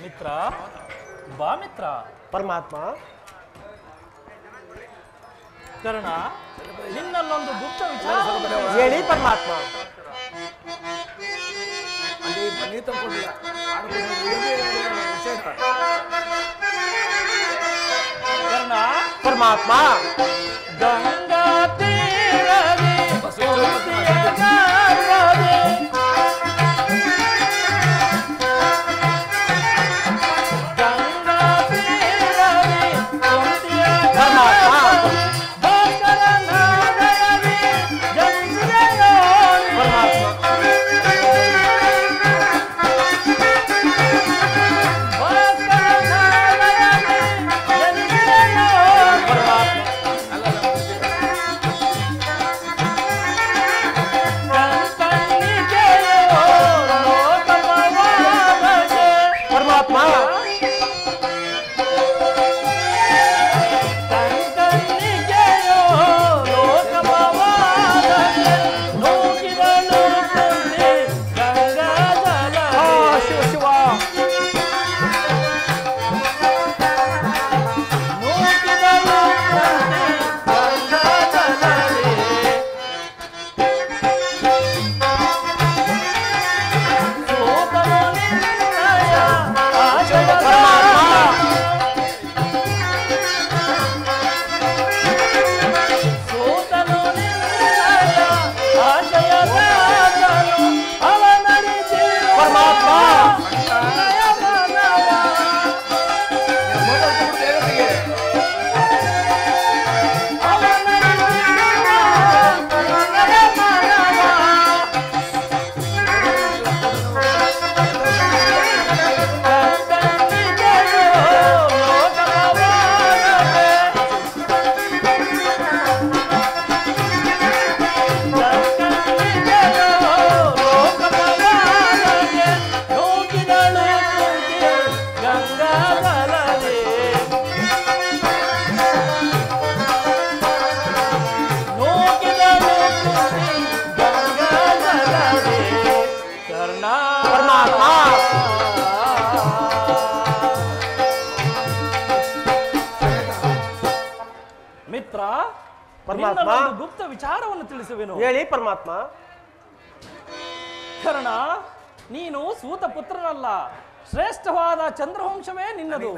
ಮಿತ್ರ ಬಾ ಮಿತ್ರ. ಪರಮಾತ್ಮ. ಕರ್ಣ, ನಿನ್ನಲ್ಲೊಂದು ಗುಪ್ತ ವಿಚಾರ. ಹೇಳಿ ಪರಮಾತ್ಮ. ಕರ್ಣ, ಪರಮಾತ್ಮ. ಗಂಗಾ ತೀರದಿ ಕುಂತಿಯ ಗರ್ಭದಿ ಗಂಗಾ ತೀರದಿ ಕುಂತಿಯ ಗರ್ಭದಿ ಭಾಸ್ಕರನಾದಯದಿ ಜನಿಸಿದೆಯೋ ಗುಪ್ತ ವಿಚಾರವನ್ನು ತಿಳಿಸುವೆನು. ಹೇಳಿ ಪರಮಾತ್ಮ. ಕರ್ಣ, ನೀನು ಸೂತ ಪುತ್ರನಲ್ಲ, ಶ್ರೇಷ್ಠವಾದ ಚಂದ್ರವಂಶವೇ ನಿನ್ನದು.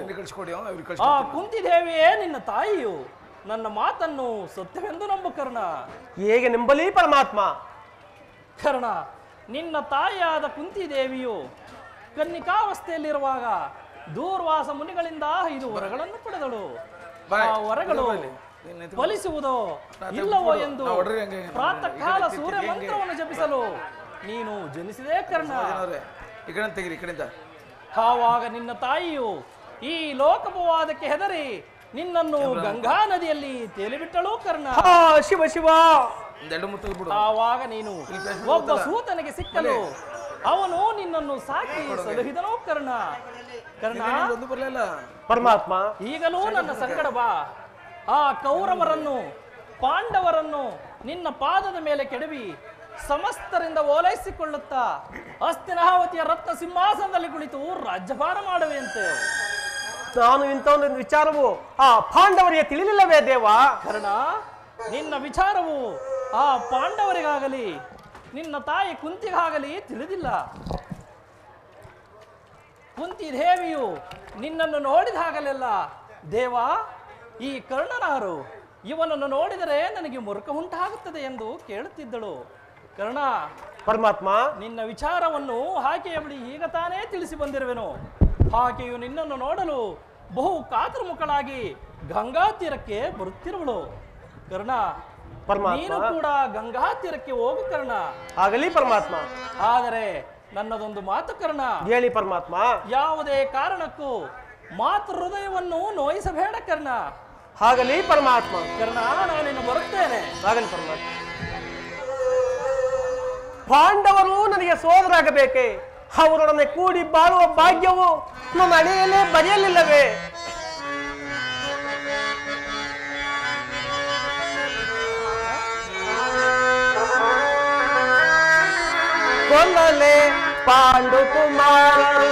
ಆ ಕುಂತಿದೇವಿಯೇ ನಿನ್ನ ತಾಯಿಯು. ನನ್ನ ಮಾತನ್ನು ಸತ್ಯವೆಂದು ನಂಬು ಕರ್ಣ. ಹೇಗೆ ನಂಬಲಿ ಪರಮಾತ್ಮ? ಕರ್ಣ, ನಿನ್ನ ತಾಯಿಯಾದ ಕುಂತಿದೇವಿಯು ಕನ್ನಿಕಾವಸ್ಥೆಯಲ್ಲಿರುವಾಗ ದೂರ್ವಾಸ ಮುನಿಗಳಿಂದ 5 ವರಗಳನ್ನು ಪಡೆದಳು. ಆ ವರಗಳು ಫಲಿಸುವುದೋ ಇಲ್ಲವೋ ಎಂದು ಪ್ರಾತಃ ಕಾಲ ಸೂರ್ಯ ಮಂತ್ರವನ್ನು ಜಪಿಸಲು ನೀನು ಜನಿಸಿದೆ ಕರ್ಣ. ಆವಾಗ ನಿನ್ನ ತಾಯಿಯು ಈ ಲೋಕಪವಾದಕ್ಕೆ ಹೆದರಿ ನಿನ್ನನ್ನು ಗಂಗಾ ನದಿಯಲ್ಲಿ ತೇಲಿಬಿಟ್ಟಳು ಕರ್ಣ. ಶಿವ ಶಿವ. ಆವಾಗ ನೀನು ಒಬ್ಬ ಸೂತನಿಗೆ ಸಿಕ್ಕಲು ಅವನು ನಿನ್ನನ್ನು ಸಾಕಿ ಸಲಹಿದನು ಕರ್ಣ. ಕರ್ಣ, ಪರಮಾತ್ಮ, ಈಗಲೂ ನನ್ನ ಸಂಕಟ ಬಾ. ಆ ಕೌರವರನ್ನು ಪಾಂಡವರನ್ನು ನಿನ್ನ ಪಾದದ ಮೇಲೆ ಕೆಡವಿ ಸಮಸ್ತರಿಂದ ಓಲೈಸಿಕೊಳ್ಳುತ್ತಾ ಹಸ್ತಿನಾವತಿಯ ರತ್ನ ಸಿಂಹಾಸನದಲ್ಲಿ ಕುಳಿತು ರಾಜ್ಯಭಾರ ಮಾಡುವೆಯಂತೆ. ನಾನು ಇಂಥ ಒಂದು ವಿಚಾರವು ಆ ಪಾಂಡವರಿಗೆ ತಿಳಿಲಿಲ್ಲವೇ ದೇವ? ಕರ್ಣ, ನಿನ್ನ ವಿಚಾರವು ಆ ಪಾಂಡವರಿಗಾಗಲಿ ನಿನ್ನ ತಾಯಿ ಕುಂತಿಗಾಗಲಿ ತಿಳಿದಿಲ್ಲ. ಕುಂತಿ ದೇವಿಯು ನಿನ್ನನ್ನು ನೋಡಿದಾಗಲೆಲ್ಲ ದೇವ, ಈ ಕರ್ಣನಾರು, ಇವನನ್ನು ನೋಡಿದರೆ ನನಗೆ ಮುರುಕ ಉಂಟಾಗುತ್ತದೆ ಎಂದು ಕೇಳುತ್ತಿದ್ದಳು. ಕರ್ಣ, ಪರಮಾತ್ಮ, ನಿನ್ನ ವಿಚಾರವನ್ನು ಆಕೆಯ ಬಳಿ ಈಗ ತಾನೇ ತಿಳಿಸಿ ಬಂದಿರುವೆನು. ಆಕೆಯು ನಿನ್ನನ್ನು ನೋಡಲು ಬಹು ಕಾತುರಮುಖಳಾಗಿ ಗಂಗಾ ತೀರಕ್ಕೆ ಬರುತ್ತಿರುವಳು. ಕರ್ಣ, ನೀನು ಕೂಡ ಗಂಗಾ ತೀರಕ್ಕೆ ಹೋಗು ಕರ್ಣ. ಆಗಲಿ ಪರಮಾತ್ಮ. ಆದರೆ ನನ್ನದೊಂದು ಮಾತು ಕರ್ಣ. ಹೇಳಿ ಪರಮಾತ್ಮ. ಯಾವುದೇ ಕಾರಣಕ್ಕೂ ಮಾತೃ ಹೃದಯವನ್ನು ನೋಯಿಸಬೇಡ ಕರ್ಣ. ಆಗಲಿ ಪರಮಾತ್ಮ. ಕರ್ಣ, ನಾನಿನ್ನು ಬರುತ್ತೇನೆ. ಆಗಲಿ ಪರಮಾತ್ಮ. ಪಾಂಡವರು ನನಗೆ ಸೋದರಾಗಬೇಕೆ? ಅವರೊಡನೆ ಕೂಡಿ ಬಾಳುವ ಭಾಗ್ಯವು ನನ್ನ ಹಣೆಯಲ್ಲೇ ಬರೆಯಲಿಲ್ಲವೇ? ಕೊಲ್ಲಲೆ ಪಾಂಡು ಕುಮಾರರು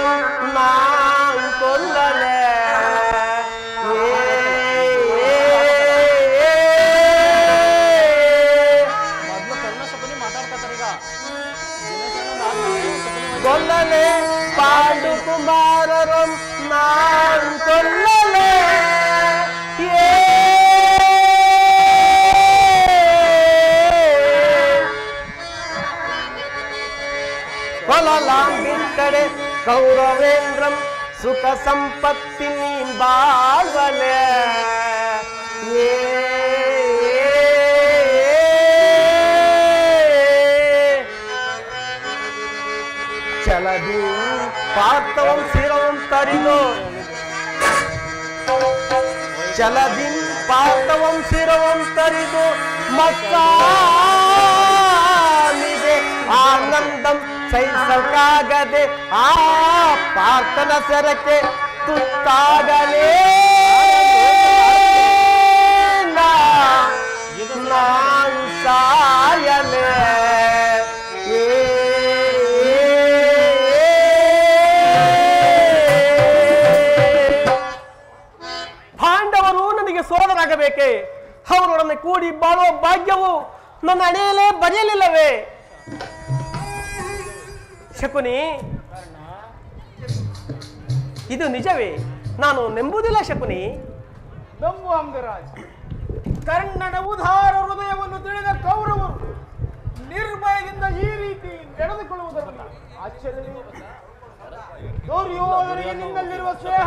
ಕೊಲ್ಲಲೆ ಪಾಂಡು ಕುಮಾರರು ನಾನ್ ಕೊಲ್ಲಲೆ ಕೊಲ್ಲಲಾಂಬಿಟ್ಟಡೆ ಕೌರವೇಂದ್ರಂ ಸುಖ ಸಂಪತ್ತಿ ಬಾಳ್ವಲೆ ಚಲದಿ ಪಾರ್ಥವಂ ಶಿರವಂ ತರಿದು ಚಲದಿ ಪಾರ್ಥವಂ ಶಿರವಂ ತರಿದು ಮಕ್ಕಾನಿಗೆ ಆನಂದಂ ಸಹಿಸಕ್ಕಾಗದೆ ಆ ಪಾರ್ಥನ ಸೆರಕ್ಕೆ ತುತ್ತಾಗಲೇ ನಾನ್ ಸಾಯಲೇ ಪಾಂಡವರು ನನಗೆ ಸೋದರಾಗಬೇಕೆ? ಅವರೊಡನೆ ಕೂಡಿ ಬಾಳುವ ಭಾಗ್ಯವು ನನ್ನ ಹಣೆಯಲ್ಲೇ ಬರೆಯಲಿಲ್ಲವೇ? ಶಕುನಿ, ಇದು ನಿಜವೇ? ನಾನು ನಂಬುವುದಿಲ್ಲ ಶಕುನಿ. ನಂಬು ಅಂಗರಾಜ್. ಕರ್ಣನ ಉದಾರ ಹೃದಯವನ್ನು ತಿಳಿದ ಕೌರವರು ನಿರ್ಭಯದಿಂದ ಈ ರೀತಿ ನಡೆದುಕೊಳ್ಳುವುದರಲ್ಲ ಆಶ್ಚರ್ಯವೇ. ದುರ್ಯೋಧನಿಗೆ ನಿನ್ನಲ್ಲಿರುವ ಸ್ನೇಹ,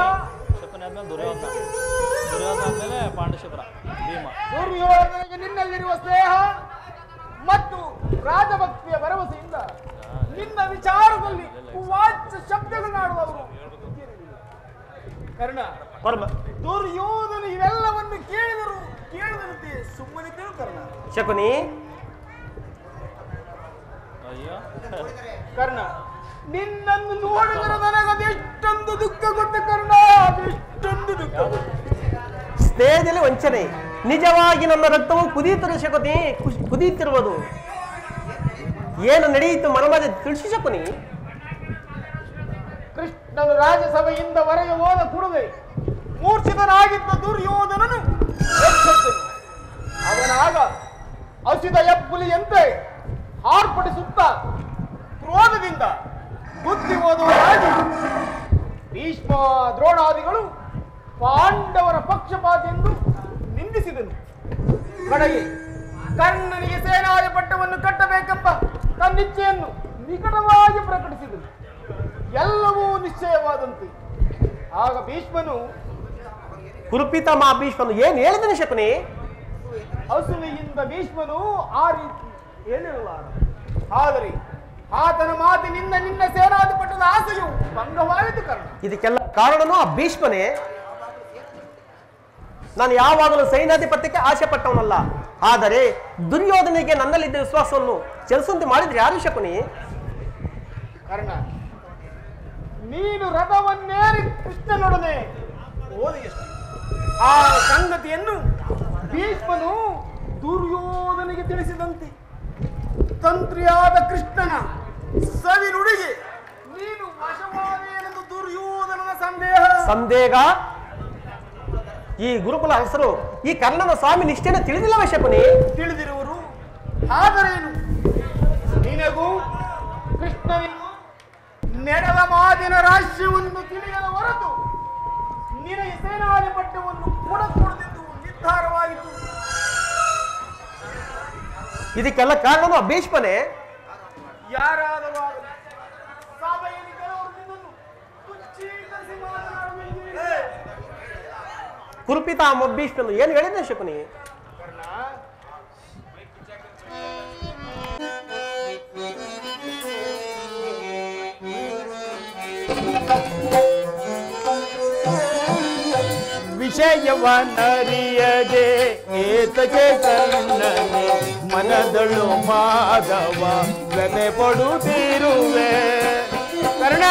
ದುರ್ಯೋಧನಿಗೆ ನಿನ್ನಲ್ಲಿರುವ ಸ್ನೇಹ ಮತ್ತು ರಾಜಭಕ್ತಿಯ ಭರವಸೆಯಿಂದ ನಿನ್ನ ವಿಚಾರದಲ್ಲಿ ವಾಚ್ಯ ಶಬ್ದಗಳನ್ನಾಡುವವರು ಕರ್ಣ. ದುರ್ಯೋಧನ ಇವೆಲ್ಲವನ್ನು ಕೇಳಿದಂತೆ ಸುಮ್ಮನೆ ಕರ್ಣ. ಶಕುನಿ, ಕರ್ಣ, ನಿನ್ನನ್ನು ನೋಡಿದರೆ ನನಗದೆಷ್ಟೊಂದು ದುಃಖ ಗೊತ್ತು ಕರ್ಣ, ಅದೆಷ್ಟೊಂದು ದುಃಖ. ಸ್ನೇಹದಲ್ಲಿ ವಂಚನೆ. ನಿಜವಾಗಿ ನನ್ನ ರಕ್ತವು ಕುದಿಯುತ್ತದೆ ಶಕುನಿ, ಕುದಿಯುತ್ತಿರುವುದು. ಏನು ನಡೆಯಿತು ಮನಮದೆ ತಿಳಿಸಿ ಶಕುನಿ. ಕೃಷ್ಣನು ರಾಜಸಭೆಯಿಂದ ಹೊರಗೆ ಹೋದ ಕೂಡಲೇ ಮೂರ್ಛಿತನಾಗಿದ್ದ ದುರ್ಯೋಧನನು ಎಚ್ಚೆತ್ತನು. ಅವನಾಗ ಹಸಿದ ಹೆಬ್ಬುಲಿಯಂತೆ ಆರ್ಭಟಿಸುತ್ತ ಕ್ರೋಧದಿಂದ ಬುದ್ಧಿ ಓದುವರಾಗಿ ಭೀಷ್ಮ ದ್ರೋಣಾದಿಗಳು ಪಾಂಡವರ ಪಕ್ಷಪಾತಿ ಎಂದು ನಿಂದಿಸಿದನು. ಕಡೆಗೆ ಕರ್ಣನಿಗೆ ಸೇನಾದಿ ಪಟ್ಟವನ್ನು ಕಟ್ಟಬೇಕೆಂಬ ತನ್ನಿಚ್ಛೆಯನ್ನು ನಿಕಟವಾಗಿ ಪ್ರಕಟಿಸಿದನು. ಎಲ್ಲವೂ ನಿಶ್ಚಯವಾದಂತೆ ಆಗ ಭೀಷ್ಮನು ಕುರುಪಿತಮ ಭೀಷ್ಮನು ಏನು ಹೇಳಿದನು ಶಕುನಿ? ಅಸೂಯೆಯಿಂದ ಭೀಷ್ಮನು ಆ ರೀತಿ ಹೇಳಿರಲಾರ. ಆದರೆ ಆತನ ಮಾತಿನಿಂದ ನಿನ್ನ ಸೇನಾಧಿಪತ್ಯದ ಆಸೆಯು ಭಂಗವಾಯಿತು ಕರ್ಣ. ಇದಕ್ಕೆಲ್ಲ ಕಾರಣನೂ ಆ ಭೀಷ್ಮನೇ. ನಾನು ಯಾವಾಗಲೂ ಸೈನ್ಯಾಧಿಪತ್ಯಕ್ಕೆ ಆಸೆ ಪಟ್ಟವನಲ್ಲ. ಆದರೆ ದುರ್ಯೋಧನಿಗೆ ನನ್ನಲ್ಲಿದ್ದ ವಿಶ್ವಾಸವನ್ನು ಚಲಿಸುವಂತೆ ಮಾಡಿದ್ರೆ ಯಾರು ಶಕುನಿ? ಕರ್ಣ, ನೀನು ರಥವನ್ನೇರಿ ಕೃಷ್ಣನೊಡನೆ ಓದಿಯಷ್ಟು ಆ ಸಂಗತಿಯನ್ನು ಭೀಷ್ಮನು ದುರ್ಯೋಧನಿಗೆ ತಿಳಿಸಿದಂತೆ ತಂತ್ರಿಯಾದ ಕೃಷ್ಣನ ಸವಿ ನುಡಿಗೆ ನೀನು ವಶವಾದೇನೆಂದು ದುರ್ಯೋಧನನ ಸಂದೇಹ. ಈ ಗುರುಕುಲ ಹೆಸರು ಈ ಕರ್ಣನ ಸ್ವಾಮಿ ನಿಷ್ಠೆನ ತಿಳಿದಿಲ್ಲವೇ ಶಕುನಿ? ತಿಳಿದಿರುವರು. ಆದರೇನು ನಿನಗೂ ಕೃಷ್ಣನಿಗೂ ನಡೆದ ಮಾತಿನ ರಾಜ್ಯವನ್ನು ತಿಳಿಯದ ಹೊರತು ನಿನಗೆ ಸೇನಾಧಿಪತ್ಯವನ್ನು ಕೊಡಕೂಡದೆಂದು ನಿರ್ಧಾರವಾಯಿತು. ಇದಕ್ಕೆಲ್ಲ ಕಾರಣನು ಆ ಭೀಷ್ಮನೇ. ಯಾರಾದರೂ ಆಗಲಿ ಸಭೆಯಲ್ಲಿ ಕೆಲವರು ನಿನ್ನನ್ನು ತುಚ್ಛೀಕರಿಸಿ ಮಾತನಾಡುವಂತೆ. ಕುರುಪಿತ ಭೀಷ್ಮನು ಏನು ಹೇಳಿದ ಶಕುನಿ? ಕರ್ಣ, ವಿಷಯವನ್ನರಿಯದೆ ಏತಕ್ಕೆ ಕರ್ಣನೆ ಮನದಳು ಮಾಧವ ವ್ಯಥೆ ಪಡುತ್ತಿರುವೆ. ಕರ್ಣ,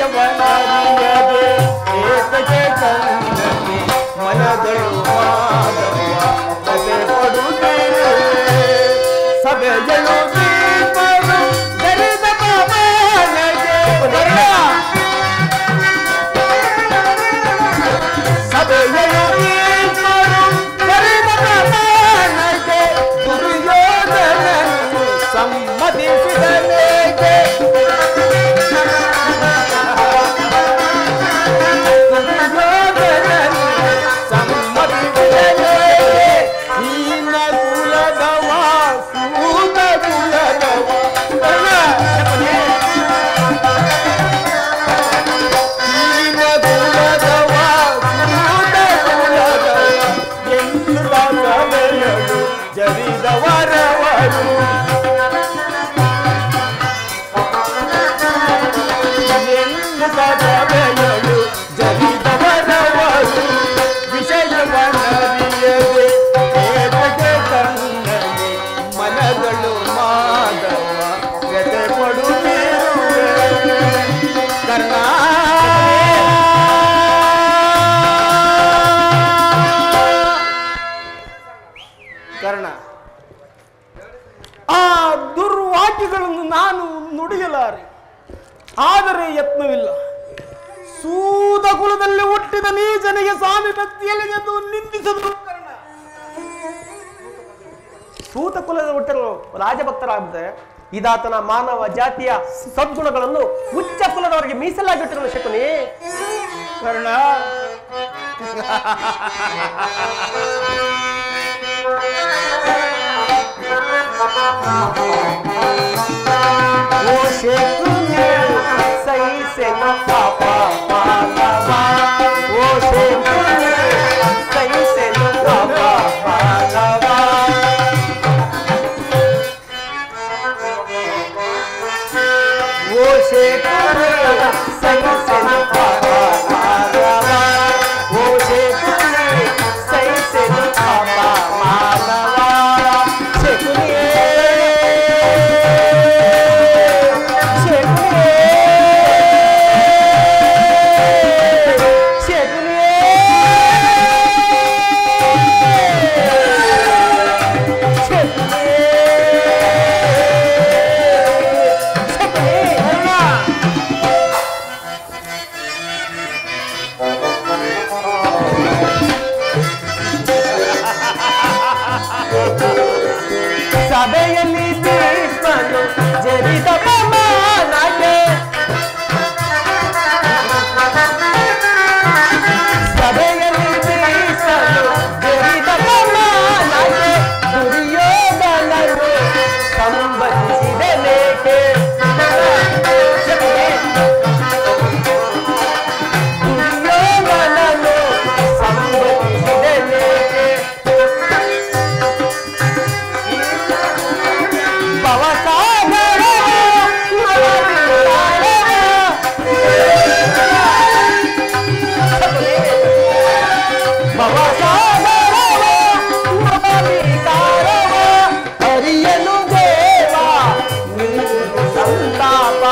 ವಿಷಯವನ್ನರಿಯದೆ ಏತಕ್ಕೆ ಕರ್ಣನೆ ಮನದಳು ಮಾಧವ ವ್ಯಥೆ ಪಡುತ್ತಿರುವೆ. ಸಭೆಗಳು ಭೀಷ್ಮರು ಹೇಳಿದ್ದಾರೆ, ಆದರೆ ಯತ್ನವಿಲ್ಲ. ಸೂತ ಕುಲದಲ್ಲಿ ಹುಟ್ಟಿದ ನೀಚನಿಗೆ ಸ್ವಾಮಿ ಭಕ್ತಿಯಲ್ಲಿ ಎಂದು ನಿಂದಿಸಲು ಸೂತ ಕುಲದ ಹುಟ್ಟಲು ರಾಜಭಕ್ತರಾಗುತ್ತದೆ. ಇದಾತನ ಮಾನವ ಜಾತಿಯ ಸದ್ಗುಣಗಳನ್ನು ಉಚ್ಚ ಕುಲದವರಿಗೆ ಮೀಸಲಾಗಿಟ್ಟಿರುವ ಶಕುನಿ. ಕರ್ಣ, ಓ ಶಕುನಿ ಸೈಸೆನು ಪಾಪ ಮಾನವ, ಓ ಶಕುನಿ ಸೈಸೆನು ಪಾಪ ಮಾನವ. ಓ ಶಕುನಿ ಸೈಸೆನು ಪಾಪ ಮಾನವ, ಓ ಶಕುನಿ ಸೈಸೆನು ಪಾಪ ಮಾನವ. ಶಕುನಿಯೇ ಸಭೆಯಲ್ಲಿ ಭೀಷ್ಮನು ಜರಿದ ಪಮಾನಗೆ, ಸಭೆಯಲ್ಲಿ ಭೀಷ್ಮನು ಜರಿದ ಪಮಾನಗೆ, ದುರ್ಯೋಧನನು ಸಂಬಂಧಿಸಿದನೇಕೆ. ದುರ್ಯೋಧನನು ಸಂಬಂಧಿಸಿದನೇಕೆ. ಹರಿಯನು ದೇವ ಸಂತಾಪ,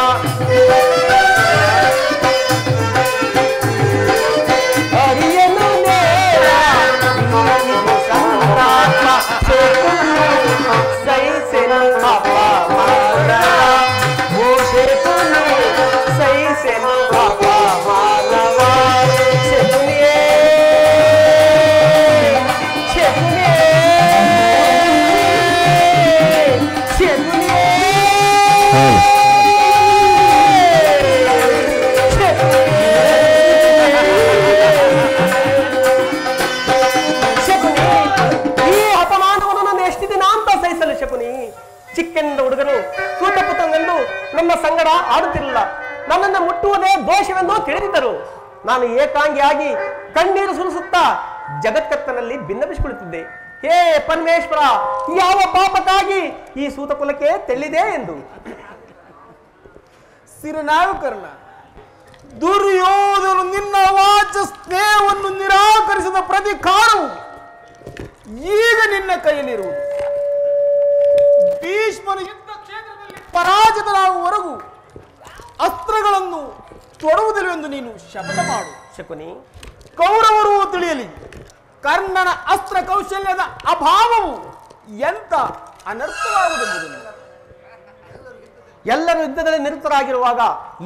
ಹರಿಯನು ದೇವ ಸಂತಾಪ. ಸೈಸೆನು ಪಾಪ ಮಾನವ, ಓ ಶಕುನಿ ಸೈಸೆನು ಪಾಪ ಮಾನವ. ಶಕುನಿಯೇ ಶಕುನಿಯೇ ಶಕುನಿಯೇ ಶಕುನಿ, ಈ ಅಪಮಾನವನ್ನು ನಾನು ಎಷ್ಟು ದಿನ ಅಂತ ಸಹಿಸಲು ಶಕುನಿ. ಚಿಕ್ಕಂದ ಹುಡುಗರು ಸೂತಪುತನೆಂದು ನಮ್ಮ ಸಂಗಡ ಆಡುತ್ತಿರಲಿಲ್ಲ. ನನ್ನನ್ನು ಮುಟ್ಟುವುದೇ ದೋಷವೆಂದು ತಿಳಿದಿದ್ದರು. ನಾನು ಏಕಾಂಗಿಯಾಗಿ ಕಣ್ಣೀರು ಸುರಿಸುತ್ತಾ ಜಗತ್ಕರ್ತನಲ್ಲಿ ಭಿನ್ನಪಿಸಿಕೊಳ್ಳುತ್ತಿದ್ದೆ. ಹೇ ಪರಮೇಶ್ವರ, ಯಾವ ಪಾಪಕ್ಕಾಗಿ ಈ ಸೂತ ಕುಲಕ್ಕೆ ತೆಳ್ಳಿದೆ ಎಂದು. ಸಿರನಾಯಕರ್ಣ, ದುರ್ಯೋಧನು ನಿನ್ನ ವಾಚ ಸ್ನೇಹವನ್ನು ನಿರಾಕರಿಸಿದ ಪ್ರತಿಕಾರವು ಈಗ ನಿನ್ನ ಕೈಯಲ್ಲಿರುವುದು. ಭೀಷ್ಮನು ಯುದ್ಧ ಕ್ಷೇತ್ರದಲ್ಲಿ ಪರಾಜಿತರಾಗುವವರೆಗೂ ಅಸ್ತ್ರಗಳನ್ನು ತೊಡುವುದಿಲ್ಲವೆಂದು ನೀನು ಶಪಥ ಮಾಡು. ಶಕುನಿ, ಕೌರವರು ತಿಳಿಯಲಿ, ಕರ್ಣನ ಅಸ್ತ್ರ ಕೌಶಲ್ಯದ ಅಭಾವವು ಎಂತ ಅನರ್ಥವಾಗುವುದೆಂಬುದನ್ನು. ಎಲ್ಲರೂ ಯುದ್ಧದಲ್ಲಿ ನಿರತರಾಗಿರುವಾಗ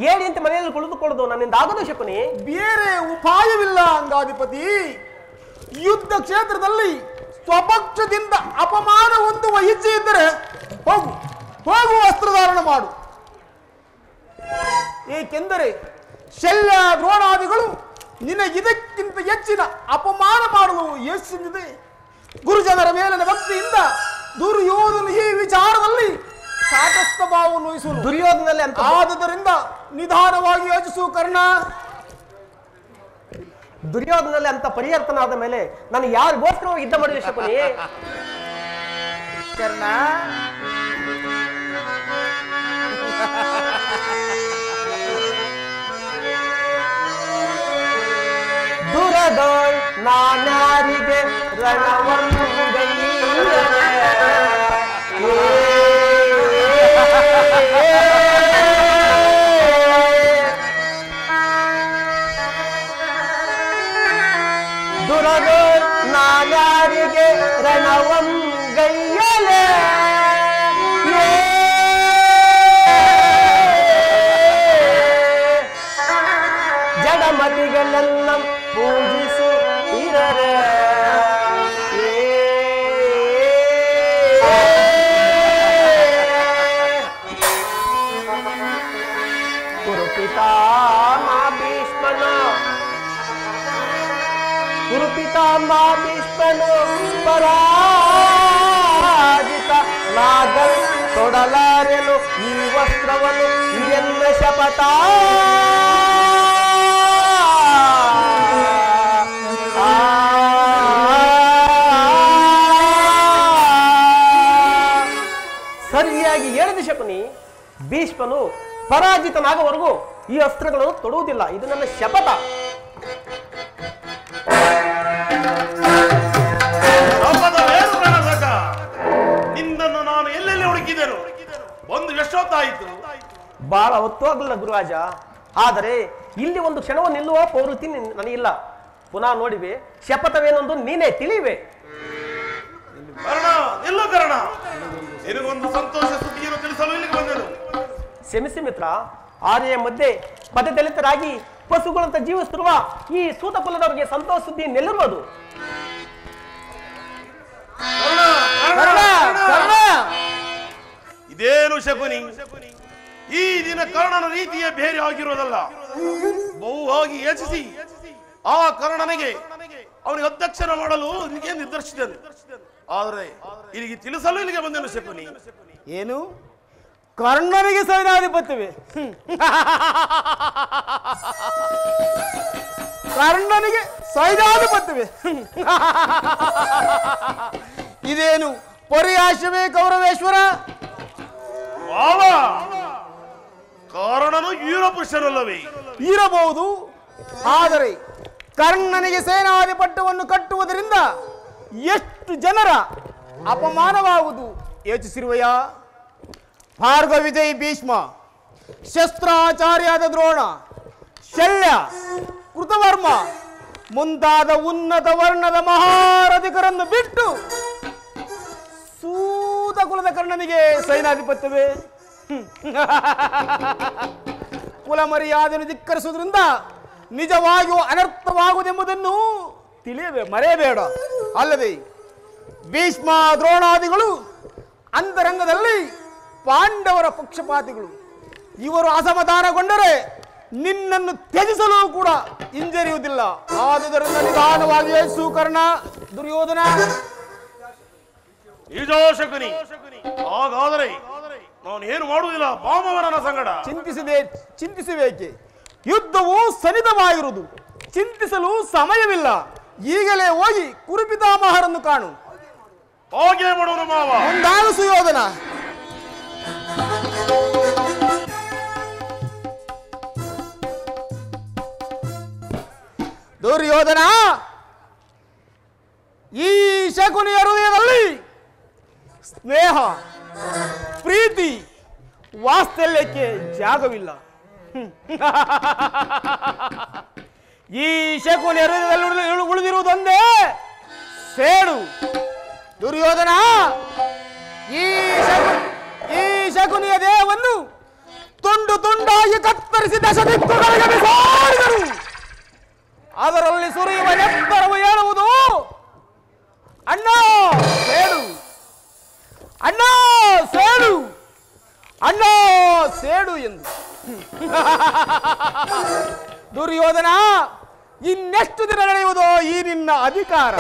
ಏಳಿಯಂತೆ ಮನೆಯಲ್ಲಿ ಕುಳಿತುಕೊಳ್ಳುವುದು ನನ್ನಿಂದ ಆಗದು ಶಕುನಿ. ಬೇರೆ ಉಪಾಯವಿಲ್ಲ ಅಂಗಾಧಿಪತಿ. ಯುದ್ಧ ಕ್ಷೇತ್ರದಲ್ಲಿ ಸ್ವಪಕ್ಷದಿಂದ ಅಪಮಾನ ಹೊಂದುವ ಇಚ್ಛೆ ಇದ್ದರೆ ಹೋಗು, ಹೋಗು ಅಸ್ತ್ರಧಾರಣ ಮಾಡು. ಏಕೆಂದರೆ ಶಲ್ಯ ದ್ರೋಣಾದಿಗಳು ನಿನ್ನ ಇದಕ್ಕಿಂತ ಹೆಚ್ಚಿನ ಅಪಮಾನ ಮಾಡಲು ಯಶಸ್ಸಿದೆ. ಗುರುಜನರ ಮೇಲಿನ ಭಕ್ತಿಯಿಂದ ದುರ್ಯೋಧನ ಈ ವಿಚಾರದಲ್ಲಿ ಸಾಕಷ್ಟು ಭಾವವನ್ನು ವಹಿಸುವುದು. ದುರ್ಯೋಧನಲ್ಲಿ ಅಂತ ಆದುದರಿಂದ ನಿಧಾನವಾಗಿ ಯೋಚಿಸು ಕರ್ಣ. ದುರ್ಯೋಧನಲ್ಲಿ ಅಂತ ಪರಿವರ್ತನಾದ ಮೇಲೆ ನಾನು ಯಾರಿಗೋಸ್ಕರ ಯುದ್ಧ ಮಾಡಿದೆ ಶಕುನಿ. ಕರ್ಣ, ದುರದೋಳ್ ನಾನಾರಿಗೆ ರಣವನ್ನು ದುರದೋಳ್ ನಾನಾರಿಗೆ ರಣವಂ ಗೈಯಲೆ ಕುರುಪಿತಾಮ ಭೀಷ್ಮನು ಪರಾಜಿತ ನಾಗಲ್ ತೊಡಲಾರೆನು ಈ ವಸ್ತ್ರವನ್ನು ಎನ್ನ ಶಪಥ. ಸರಿಯಾಗಿ ಹೇಳಿದ ಶಕುನಿ. ಭೀಷ್ಮನು ಪರಾಜಿತನಾಗುವವರೆಗೂ ಈ ಅಸ್ತ್ರಗಳನ್ನು ತೊಡುವುದಿಲ್ಲ. ಇದು ನನ್ನ ಶಪಥ. ನಿನ್ನನ್ನು ನಾನು ಎಲ್ಲೆಲ್ಲಿ ಹುಡುಕಿದೆನು, ಒಂದು ಎಷ್ಟೊತ್ತಾಯಿತು? ಬಹಳ ಹೊತ್ತು ಆಗಲಿಲ್ಲ ಗುರುರಾಜ. ಆದರೆ ಇಲ್ಲಿ ಒಂದು ಕ್ಷಣವೂ ನಿಲ್ಲುವ ಪ್ರವೃತ್ತಿ ನನಗಿಲ್ಲ. ಪುನಃ ನೋಡಿವೆ, ಶಪಥವೇನೊಂದು ನೀನೇ ತಿಳಿವೆ. ಕರ್ಣ, ನಿಲ್ಲು ಕರ್ಣ. ನಿನಗೊಂದು ಸಂತೋಷ ಸುದ್ದಿಯನ್ನು ತಿಳಿಸಲು ಇಲ್ಲಿಗೆ ಬಂದೆನು. ಕ್ಷಮಿಸಿ ಮಿತ್ರ. ಆರ್ಯ ಮಧ್ಯೆ ಪದದಲಿತರಾಗಿ ಪಶುಗಳಂತ ಜೀವಿಸುತ್ತಿರುವ ಈ ಸೂತ ಕುಲದವರಿಗೆ ಸಂತೋಷ ಸುದ್ದಿ ನೆಲ್ಲಿರುವುದು. ಇದೇನು ಶಕುನಿ? ಈ ದಿನ ಕರ್ಣನ ರೀತಿಯ ಬೇರೆ ಆಗಿರುವುದಲ್ಲ. ಬಹುವಾಗಿ ಯೋಚಿಸಿ ಆ ಕರ್ಣನಿಗೆ ಅವನಿಗೆ ಅಧ್ಯಕ್ಷನ ಮಾಡಲು ನಿನಗೆ ನಿರ್ಧರಿಸಿದನು. ಆದರೆ ಇಲ್ಲಿಗೆ ತಿಳಿಸಲು ಇಲ್ಲಿಗೆ ಬಂದೆನು ಶಕುನಿ. ಏನು? ಕರ್ಣನಿಗೆ ಸೈನ್ಯಾಧಿಪತ್ಯವೇ? ಕರ್ಣನಿಗೆ ಸೈನ್ಯಾಧಿಪತ್ಯವೇ? ಇದೇನು ಪರಿಹಾಸವೇ ಕೌರವೇಶ್ವರ? ಕಾರಣನು ವೀರ ಪುರುಷನಲ್ಲವೇ? ಇರಬಹುದು. ಆದರೆ ಕರ್ಣನಿಗೆ ಸೇನಾಧಿಪತ್ಯವನ್ನು ಕಟ್ಟುವುದರಿಂದ ಎಷ್ಟು ಜನರ ಅಪಮಾನವಾಗುವುದು ಯೋಚಿಸಿರುವೆಯ? ಭಾರ್ಗವಿಜಯ್ ಭೀಷ್ಮ, ಶಸ್ತ್ರಾಚಾರ್ಯಾದ ದ್ರೋಣ, ಶಲ್ಯ, ಕೃತವರ್ಮ ಮುಂತಾದ ಉನ್ನತ ವರ್ಣದ ಮಹಾರಥಿಕರನ್ನು ಬಿಟ್ಟು ಸೂತ ಕುಲದ ಕರ್ಣನಿಗೆ ಸೈನ್ಯಾಧಿಪತ್ಯವೇ? ಕುಲ ಮರ್ಯಾದೆಯನ್ನು ಧಿಕ್ಕರಿಸುವುದರಿಂದ ನಿಜವಾಗಿಯೂ ಅನರ್ಥವಾಗುವುದೆಂಬುದನ್ನು ಮರೆಯಬೇಡ. ಅಲ್ಲದೆ ಭೀಷ್ಮ ದ್ರೋಣಾದಿಗಳು ಅಂತರಂಗದಲ್ಲಿ ಪಾಂಡವರ ಪಕ್ಷಪಾತಿಗಳು. ಇವರು ಅಸಮಾಧಾನಗೊಂಡರೆ ನಿನ್ನನ್ನು ತ್ಯಜಿಸಲು ಕೂಡ ಹಿಂಜರಿಯುವುದಿಲ್ಲ. ಆದುದರಿಂದ ನಿಧಾನವಾಗಿ ಯೋಚಿಸು ಕರ್ಣ. ದುರ್ಯೋಧನ, ಶಕುನಿ, ಹಾಗಾದರೆ ನಾನು ಏನು ಮಾಡುವುದಿಲ್ಲ. ಬಾಮವನ ಸಂಗಡ ಚಿಂತಿಸಬೇಕೆ? ಯುದ್ಧವು ಸನಿಧವಾಗಿರುವುದು. ಚಿಂತಿಸಲು ಸಮಯವಿಲ್ಲ. ಈಗಲೇ ಹೋಗಿ ಕುರುಪಿತಾಮಹರನ್ನು ಕಾಣು. ಹಾಗೆ ಮಾಡೋಣ ಮಾವ. ಮುಂದಾಗು ಸುಯೋಧನ. ದುರ್ಯೋಧನ, ಈ ಶಕುನಿಯ ಹೃದಯದಲ್ಲಿ ಸ್ನೇಹ, ಪ್ರೀತಿ, ವಾತ್ಸಲ್ಯಕ್ಕೆ ಜಾಗವಿಲ್ಲ. ಈ ಶಕುನಿಯ ಹೃದಯದಲ್ಲಿ ಉಳಿದಿರುವುದೊಂದೇ ಸೇಡು. ದುರ್ಯೋಧನ, ಈ ಶಕುನಿಯ ದೇಹವನ್ನು ತುಂಡು ತುಂಡಾಗಿ ಕತ್ತರಿಸಿ ದಶದಿಕ್ಕುಗಳಿಗೆ ಬಿಸಾಡಿದರು. ಅದರಲ್ಲಿ ಸುರಿಯುವ ನೆತ್ತರವು ಹೇಳುವುದು ಅಣ್ಣ ಸೇಡು, ಅಣ್ಣ ಸೇಡು, ಅಣ್ಣ ಸೇಡು ಎಂದು. ದುರ್ಯೋಧನ, ಇನ್ನೆಷ್ಟು ದಿನ ನಡೆಯುವುದೋ ಈ ನಿನ್ನ ಅಧಿಕಾರ?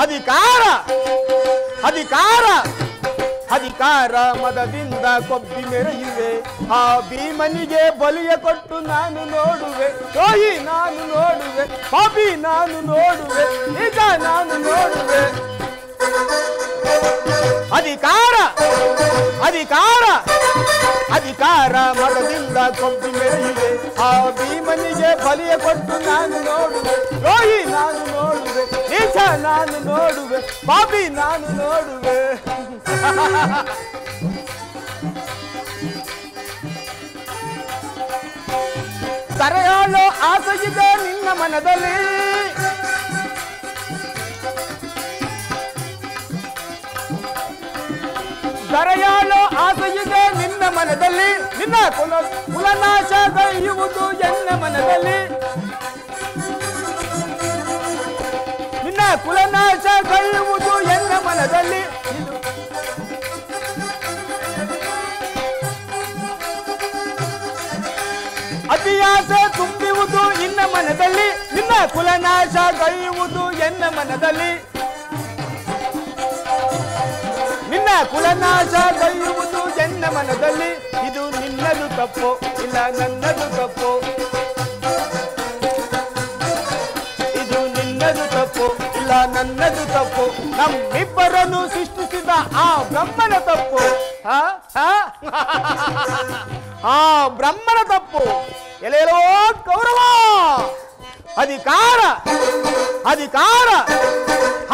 ಅಧಿಕಾರ ಅಧಿಕಾರ ಅಧಿಕಾರ ಮದದಿಂದ ಕೊಬ್ಬಿ ಮೆರೆಯುವೆ. ಆ ಭೀಮನಿಗೆ ಬಲಿಯ ಕೊಟ್ಟು ನಾನು ನೋಡುವೆ. ದ್ರೋಹಿ ನಾನು ನೋಡುವೆ, ಪಾಪಿ ನಾನು ನೋಡುವೆ, ನಿಜ ನಾನು ನೋಡುವೆ. ಅಧಿಕಾರ ಅಧಿಕಾರ ಅಧಿಕಾರ ಮದದಿಂದ ಕೊಬ್ಬಿ ಮೆರೆಯುವೆ. ಆ ಭೀಮನಿಗೆ ಬಲಿಯ ಕೊಟ್ಟು ನಾನು ನೋಡುವೆ. ದ್ರೋಹಿ ನಾನು ನೋಡುವೆ, ನಿಜ ನಾನು ನೋಡುವೆ, ಪಾಪಿ ನಾನು ನೋಡುವೆ. ತರೆಯಾಳೋ ಆಸೆಯಿದೆ ನಿನ್ನ ಮನದಲ್ಲಿ, ತರೆಯಾಳೋ ಆಸೆಯಿದೆ ನಿನ್ನ ಮನದಲ್ಲಿ. ನಿನ್ನ ಕುಲನಾಶ ಗೈಯುವುದು ಎನ್ನ ಮನದಲ್ಲಿ. ನಿನ್ನ ಕುಲನಾಶ ಗೈಯುವುದು ಮನದಲ್ಲಿ ಅತಿಯಾಸೆ ತುಂಬುವುದು ಇನ್ನ ಮನದಲ್ಲಿ ನಿನ್ನ ಕುಲನಾಶ ಗೈಯುವುದು ಎನ್ನ ಮನದಲ್ಲಿ ನಿನ್ನ ಕುಲನಾಶ ಗೈಯುವುದು ಎನ್ನ ಮನದಲ್ಲಿ ಇದು ನಿನ್ನದು ತಪ್ಪು ಇಲ್ಲ ನನ್ನದು ತಪ್ಪು ಇದು ನಿನ್ನದು ತಪ್ಪು ಇಲ್ಲ ನನ್ನದು ತಪ್ಪು ನಮ್ಮಿಬ್ಬರನ್ನು ಸೃಷ್ಟಿಸಿದ ಆ ಬ್ರಹ್ಮನ ತಪ್ಪು ಆ ಬ್ರಹ್ಮನ ತಪ್ಪು ಎಲ್ಲೆಲ್ಲೋ ಕೌರವ ಅಧಿಕಾರ ಅಧಿಕಾರ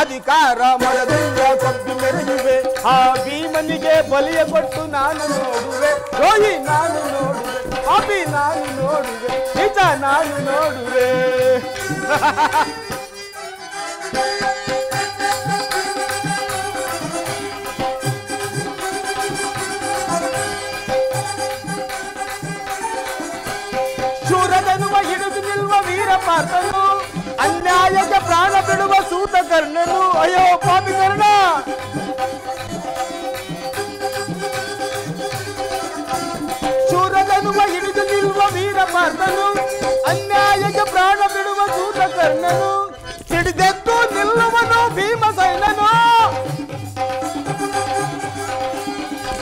ಅಧಿಕಾರ ಮನದಿಂದ ಕಬ್ಬಿ ಮೆರೆಯುವೆ ಆ ಭೀಮನಿಗೆ ಬಲಿಯ ಕೊಟ್ಟು ನಾನು ನೋಡುವೆ ರೋಹಿ ನಾನು ನೋಡುವೆ ಅಭಿ ನಾನು ನೋಡುವೆ ನಿಜ ನಾನು ನೋಡುವೆ ಶೂರದನುವ ಹಿಡಿದು ನಿಲ್ಲುವ ವೀರ ಪಾರ್ಥನು ಅನ್ಯಾಯಕ್ಕೆ ಪ್ರಾಣ ಬಿಡುವ ಸೂತ ಕರ್ಣನು ಅಯ್ಯೋ ಪಾಪಿ ಕರ್ಣ ಶೂರದನುವ ಹಿಡಿದು ನಿಲ್ಲುವ ವೀರ ಪಾರ್ಥನು ಅನ್ಯಾಯಕ್ಕೆ ಪ್ರಾಣ ಬಿಡುವ ಸೂತ ಕರ್ಣನು ಸಿಡಿದೆದ್ದು ನಿಲ್ಲುವನು ಭೀಮಸೈನನು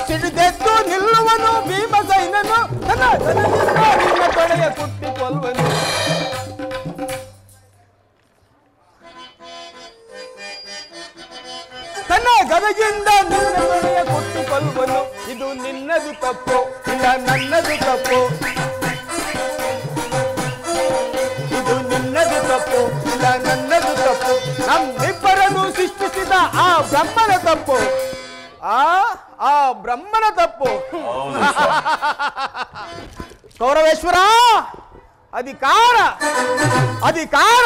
ಸಿಡಿದೆದ್ದು ನಿಲ್ಲುವನು ಭೀಮಸೈನನು ತನ್ನ ತೊಡೆಯ ಕುಟ್ಟಿ ಕೊಲ್ವನು ತನ್ನ ಗದಗಿಂದ ನಿನ್ನ ತೊಡೆಯ ಕುಟ್ಟಿ ಕೊಲ್ವನು ಇದು ನಿನ್ನದು ತಪ್ಪು ಇಲ್ಲ ನನ್ನದು ತಪ್ಪು ಇದು ನಿನ್ನದು ತಪ್ಪು ಇಲ್ಲ ನನ್ನದು ತಪ್ಪು ನಮ್ಮಿಬ್ಬರನ್ನು ಸೃಷ್ಟಿಸಿದ ಆ ಬ್ರಹ್ಮನ ತಪ್ಪು ಆ ಬ್ರಹ್ಮನ ತಪ್ಪು ಕೌರವೇಶ್ವರ ಅಧಿಕಾರ ಅಧಿಕಾರ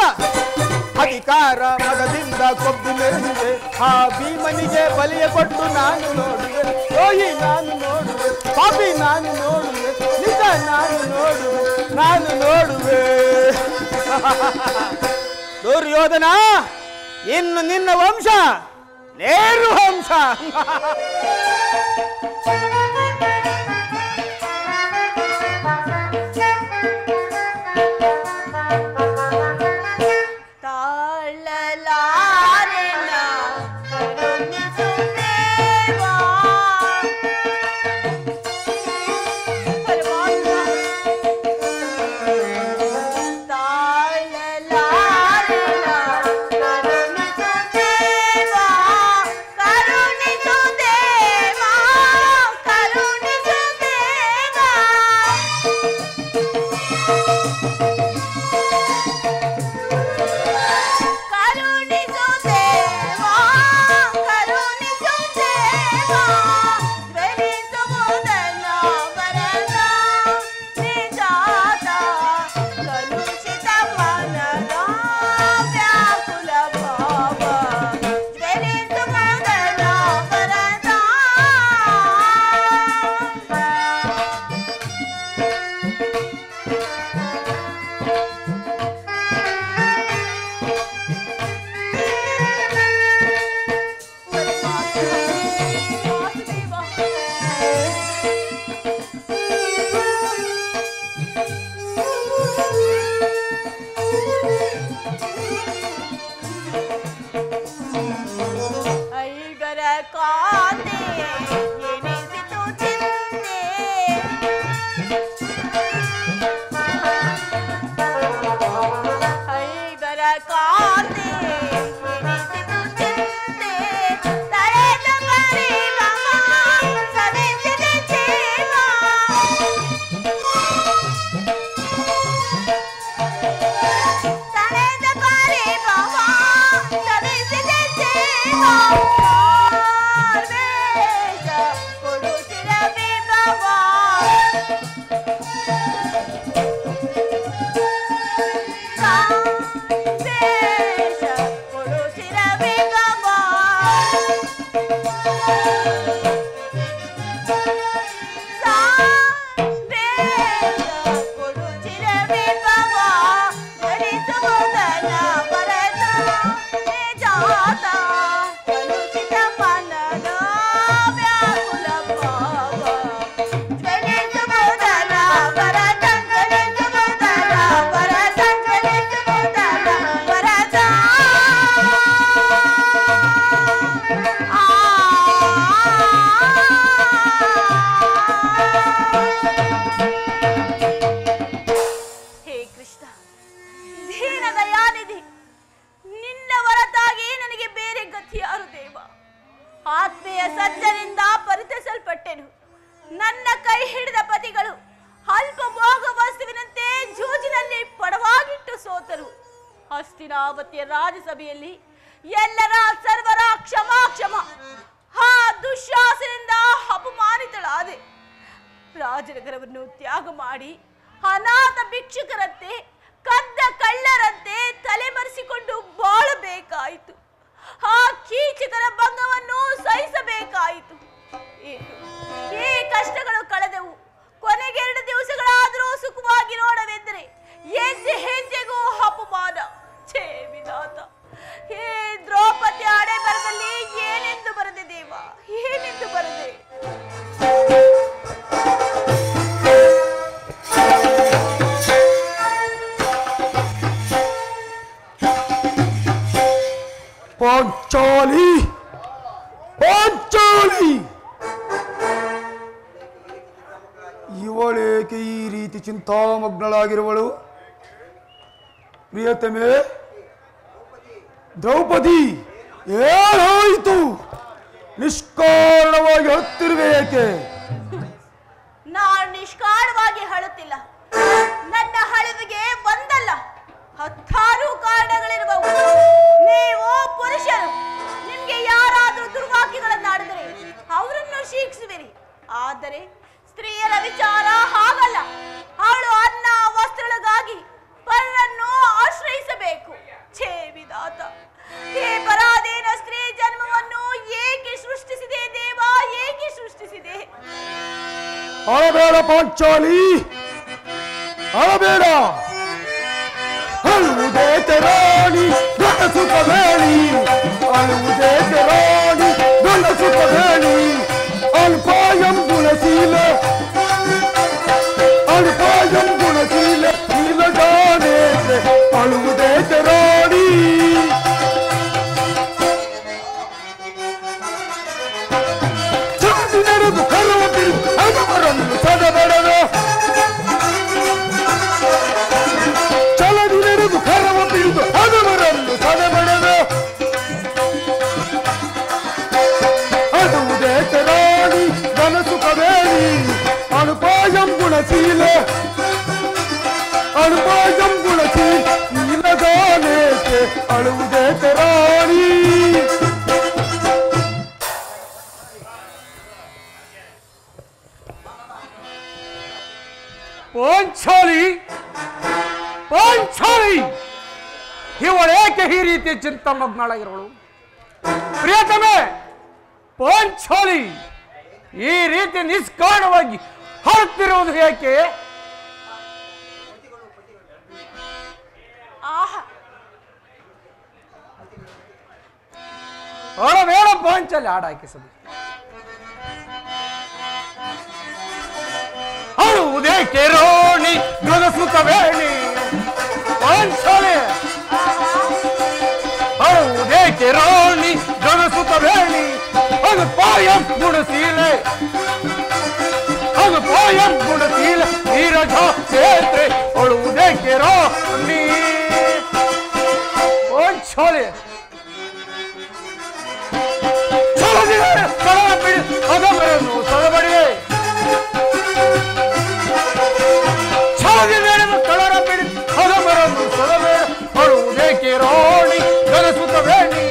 ಅಧಿಕಾರ ಮದದಿಂದ ಕೊಬ್ಬಿ ಮೆರೆದಿದೆ ಆ ಭೀಮನಿಗೆ ಬಲಿಯ ಕೊಟ್ಟು ನಾನು ನೋಡುವೆ ರೋಹಿ ನಾನು ನೋಡುವೆ ಪಾಪಿ ನಾನು ನೋಡುವೆ ನಿಜ ನಾನು ನೋಡುವೆ ದುರ್ಯೋಧನ ಇನ್ನು ನಿನ್ನ ವಂಶ ನೇರು ವಂಶ ಕರುಣಿಸು ದೇವಾ ಆತ್ಮೀಯ ಸಜ್ಜನಿಂದ ಪರಿಚಯಿಸಲ್ಪಟ್ಟೆನು. ನನ್ನ ಕೈ ಹಿಡಿದ ಪತಿಗಳು ಅಲ್ಪ ಭೋಗ ವಸ್ತುವಿನಂತೆ ಜೂಜಿನಲ್ಲಿ ಪಡವಾಗಿಟ್ಟು ಸೋತರು. ಹಸ್ತಿನಾವತಿಯ ರಾಜಸಭೆಯಲ್ಲಿ ಎಲ್ಲರ ಸರ್ವರ ಕ್ಷಮ ಆ ದುಶ್ಯಾಸನಿಂದ ಅಪಮಾನಿತಳಾದೆ. ರಾಜನಗರವನ್ನು ತ್ಯಾಗ ಮಾಡಿ ಅನಾಥ ಭಿಕ್ಷುಕರಂತೆ ಕದ್ದ ಕಳ್ಳರಂತೆ ತಲೆಮರೆಸಿಕೊಂಡು ಬಾಳಬೇಕಾಯಿತು. ಆ ಕೀಚಕರ ಭಂಗವನ್ನು ಸಹಿಸಬೇಕಾಯಿತು. ಈ ಕಷ್ಟಗಳು ಕಳೆದವು. ಕೊನೆಗೆ 2 ದಿವಸಗಳಾದರೂ ಸುಖವಾಗಿ ನೋಡವೆಂದರೆ ಹೆಜ್ಜೆಗೂ ಅಪಮಾನ. ಛೇ ವಿಧಾತ, ಹೇ ದ್ರೌಪದಿ ಹಣೆ ಬರದಲ್ಲಿ ಏನೆಂದು ಬರದೆ ದೇವ, ಏನೆಂದು ಬರದೆ. ಪಾಂಚಾಲಿ ಪಾಂಚಾಲಿ, ಇವಳೇಕೆ ಈ ರೀತಿ ಚಿಂತಾಮಗ್ನಳಾಗಿರುವಳು? ಪ್ರಿಯತಮೆ ದ್ರೌಪದಿ, ಏನಾಯಿತು? ನಿಷ್ಕಾರಣವಾಗಿ ಅಳುತ್ತಿರುವೆ ಏಕೆ? ನಾನು ನಿಷ್ಕಾರಣವಾಗಿ ಅಳುತ್ತಿಲ್ಲ. ನನ್ನ ಅಳುವಿಗೆ ಒಂದಲ್ಲ 10 ಕಾರಣಗಳಿರುವವು. ನೀವು ಪುರುಷರು, ನಿಮ್ಗೆ ಯಾರಾದ್ರೂ ದುರ್ವಾಕ್ಯಗಳನ್ನಾಡಿದರೆ ಅವರನ್ನು ಶಿಕ್ಷಿಸುವಿರಿ. ಆದರೆ ಸ್ತ್ರೀಯರ ವಿಚಾರ ಹಾಗಲ್ಲ. ಅವಳು ಅನ್ನ ವಸ್ತ್ರಗಳಿಗಾಗಿ ಪರರನ್ನು ಆಶ್ರಯಿಸಬೇಕು. ಛೇ ವಿಧಾತ, ಈ ಪರಾಧೀನ ಸ್ತ್ರೀ ಜನ್ಮವನ್ನು ಏಕೆ ಸೃಷ್ಟಿಸಿದೆ ದೇವ, ಏಕೆ ಸೃಷ್ಟಿಸಿದೆ? ಅಳಬೇಡ ಪಾಂಚಾಲಿ, ಅಳಬೇಡ. ಅಳುವುದೇಕೆ ರಾಣಿ ದೊಡ್ಡ ಸುಖವೇಳಿ, ಅಳುವುದೇಕೆ ರಾಣಿ ದೊಡ್ಡ ಸುಖವೇಳಿ. ಅಲ್ಪಾಯಂ ಗುಣಶೀಲ, ಅಲ್ಪಾಯಂ ಗುಣಶೀಲ ನೀಲಗಾನೇಕೆ, ಅಳುವುದೇಕೆ ರಾಣಿ. ಚಾಡಿ ನಡೆದು ಕರವ ಬಿರು ಅದವರನ್ನು ಸದಬಡದ, ಚಲದಿ ನಡೆದು ಕರವ ಬಿರಿದು ಅದವರನ್ನು ಸದಬಡದ. ಅಳುವುದೇಕೆ ರಾಣಿ ಧನಸುಖವೇಳಿ, ಅನುಪಾಯಂ ಗುಣಶೀಲ, ಅನುಪಾಯಂ ಗುಣಶೀಲ ನೀಲಗಾನೇಕೆ, ಅಳುವುದೇಕೆ ರಾಣಿ. ಪಾಂಚಾಲಿ ಪಾಂಚಾಲಿ, ಇವಳೇಕೆ ಈ ರೀತಿ ಚಿಂತಾಮಗ್ನಳಾಗಿರುವಳು? ಪ್ರಿಯತಮೆ ಪಾಂಚಾಲಿ, ಈ ರೀತಿ ನಿಷ್ಕಾರಣವಾಗಿ ಅಳುತ್ತಿರುವುದು ಏಕೆ? ಅಳಬೇಡ ಪಾಂಚಾಲಿ, ಹಾಡಾಕಿಸಬೇಕು. ಅಳುವುದೇಕೆ ರೋಣಿ ಗಗಸುತ್ತವೇಣಿ, ಪಾಂಚಾಲಿ ಅಳುವುದೇಕೆ ರೋಣಿ ಗಗಸುತ್ತವೇಣಿ. ಅದು ಪಾಯಂ ಗುಣಶೀಲೆ, ಅದು ಪಾಯಂ ಗುಣಶೀಲೆ ನೀರಜ ಕ್ಷೇತ್ರೆ. ಅಳುವುದೇಕೆ ರೋಣಿ ಪಾಂಚಾಲಿ. ಕಳ ಬಿಡಿ ಅದವರನ್ನು ಸದಬಡಿವೆ, ಕಳರ ಬಿಡಿ ಅದವರನ್ನು ಸದಬೇಡ. ಅಳುವುದೇಕೆ ರೋಣಿ ಗನಸುತ್ತವೇಣಿ,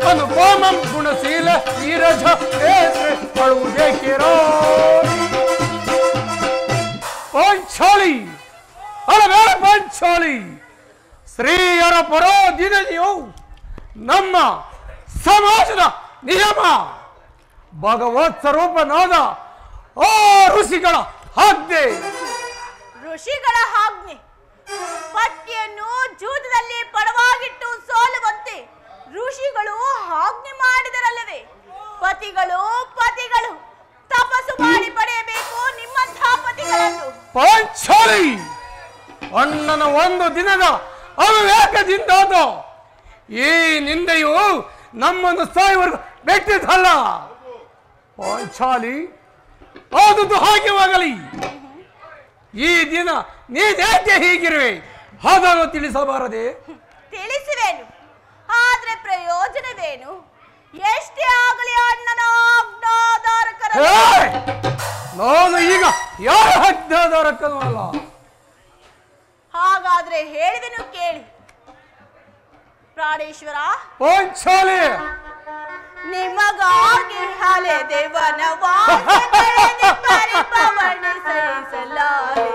ಅದು ಪಾಮಂ ಗುಣಶೀಲ ನೀರಜ ಕ್ಷೇತ್ರೆ. ಅಳುವುದೇಕೆ ರೋಣಿ ಪಾಂಚಾಲಿ, ಅಳಬೇಡ ಪಾಂಚಾಲಿ. ಸ್ತ್ರೀಯರ ಪರೋಧಿನಿಯು ನಮ್ಮ ಸಮಾಜದ ನಿಯಮ. ಭಗವತ್ ಸ್ವರೂಪನಾದ ಆ ಋಷಿಗಳ ಆಜ್ಞೆ. ಋಷಿಗಳ ಆಜ್ಞೆ ಪತ್ನಿಯನ್ನು ಜೂದದಲ್ಲಿ ಪಡವಾಗಿಟ್ಟು ಸೋಲುವಂತೆ ಋಷಿಗಳು ಆಜ್ಞೆ ಮಾಡಿದರಲ್ಲವೇ? ಪತಿಗಳು ತಪಸ್ಸು ಮಾಡಿ ಪಡೆಯಬೇಕು ನಿಮ್ಮಂತಹ ಪತಿಗಳನ್ನು. ಪಾಂಚಾಲಿ, ಅಣ್ಣನ ಒಂದು ದಿನದ ಅವಿವೇಕದಿಂದ ಈ ನಿಂದೆಯು ನಮ್ಮನ್ನು ಸಾಯುವರೆಗೂ ಬೆಟ್ಟಿದಲ್ಲ. ಪಾಂಚಾಲಿ, ಆದುದು ಹಾಗೆವಾಗಲಿ. ಈ ದಿನ ನೀನೇಕೆ ಹೀಗಿರುವೆ ಅದನ್ನು ತಿಳಿಸಬಾರದೆ? ತಿಳಿಸುವೇನು, ಆದ್ರೆ ಪ್ರಯೋಜನವೇನು? ಎಷ್ಟೇ ಆಗಲಿ ಅಣ್ಣ ನಾನು ಈಗ ಯಾರ ಹಕ್ಕದಾರಕ್ಕನೂ ಅಲ್ಲ. ಹಾಗಾದ್ರೆ ಹೇಳಿದೆನು ಕೇಳಿ ಪ್ರಾಣೇಶ್ವರ. ಪಾಂಚಾಲಿ ನಿಮಗಾಗಿ ಹಲೆ ದೇವನವಾಸ ಪರಿಪವನ ಸಹಿಸಲಾರೆ.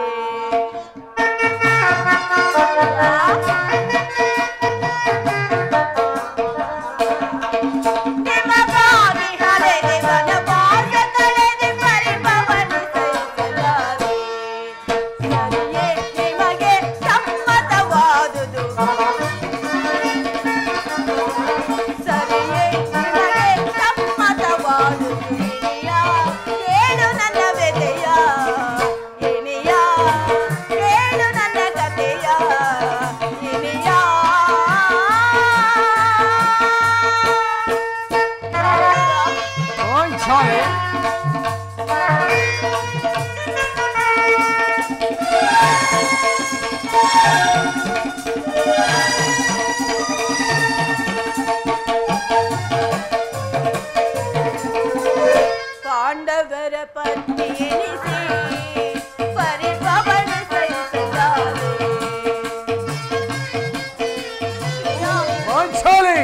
ನಿಮಗಾಗಿ ಹಲೆ ದೇವನವಾಸ ಕಳೆದೆ ಪರಿಪವನ ಸಹಿಸಲಾರೆ. ಸರಿಯೇ ನಿಮಗೆ ಸಮ್ಮತವಾದುದು, ಸರಿಯೇ ನಿಮಗೆ ಸಮ್ಮತವಾದುದು. ಇನಿಯ ಕೇಳು ನನ್ನ ವ್ಯಥೆಯ, ಇನಿಯ ಕೇಳು ನನ್ನ ಕಥೆಯ, ಇನಿಯ. ಪಾಂಚಾಲಿ ಪಾಂಡವರ ಪತ್ನಿ ಎನಿಸಿ ಪರಿಪವನ ಸಹಿಸಲಾರೆ. ಪಾಂಚಾಲಿ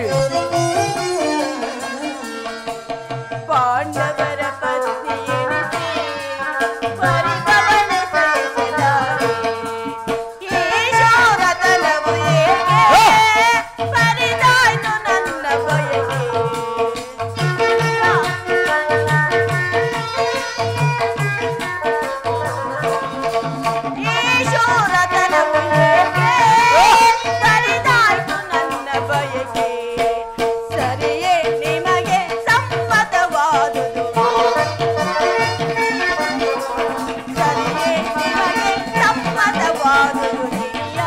ಪಾಂಡವರ ಪತ್ನಿ ಎನಿಸಿ ಪರಿಪವನ ಸಹಿಸಲಾರೆ. ಈಶೋರತನವು ಏಕೆ ಪರಿದಾಯ್ತು ನನ್ನ ಬಯಕೆ. ಈಶೋರತನವು ಏಕೆ ಪರಿದಾಯ್ತು ನನ್ನ ಬಯಕೆ. ಸರಿಯೇ ನಿಮಗೆ ಸಮ್ಮತವಾದುದು, ಸರಿಯೇ ನಿಮಗೆ ಸಮ್ಮತವಾದುದು. ಇನಿಯ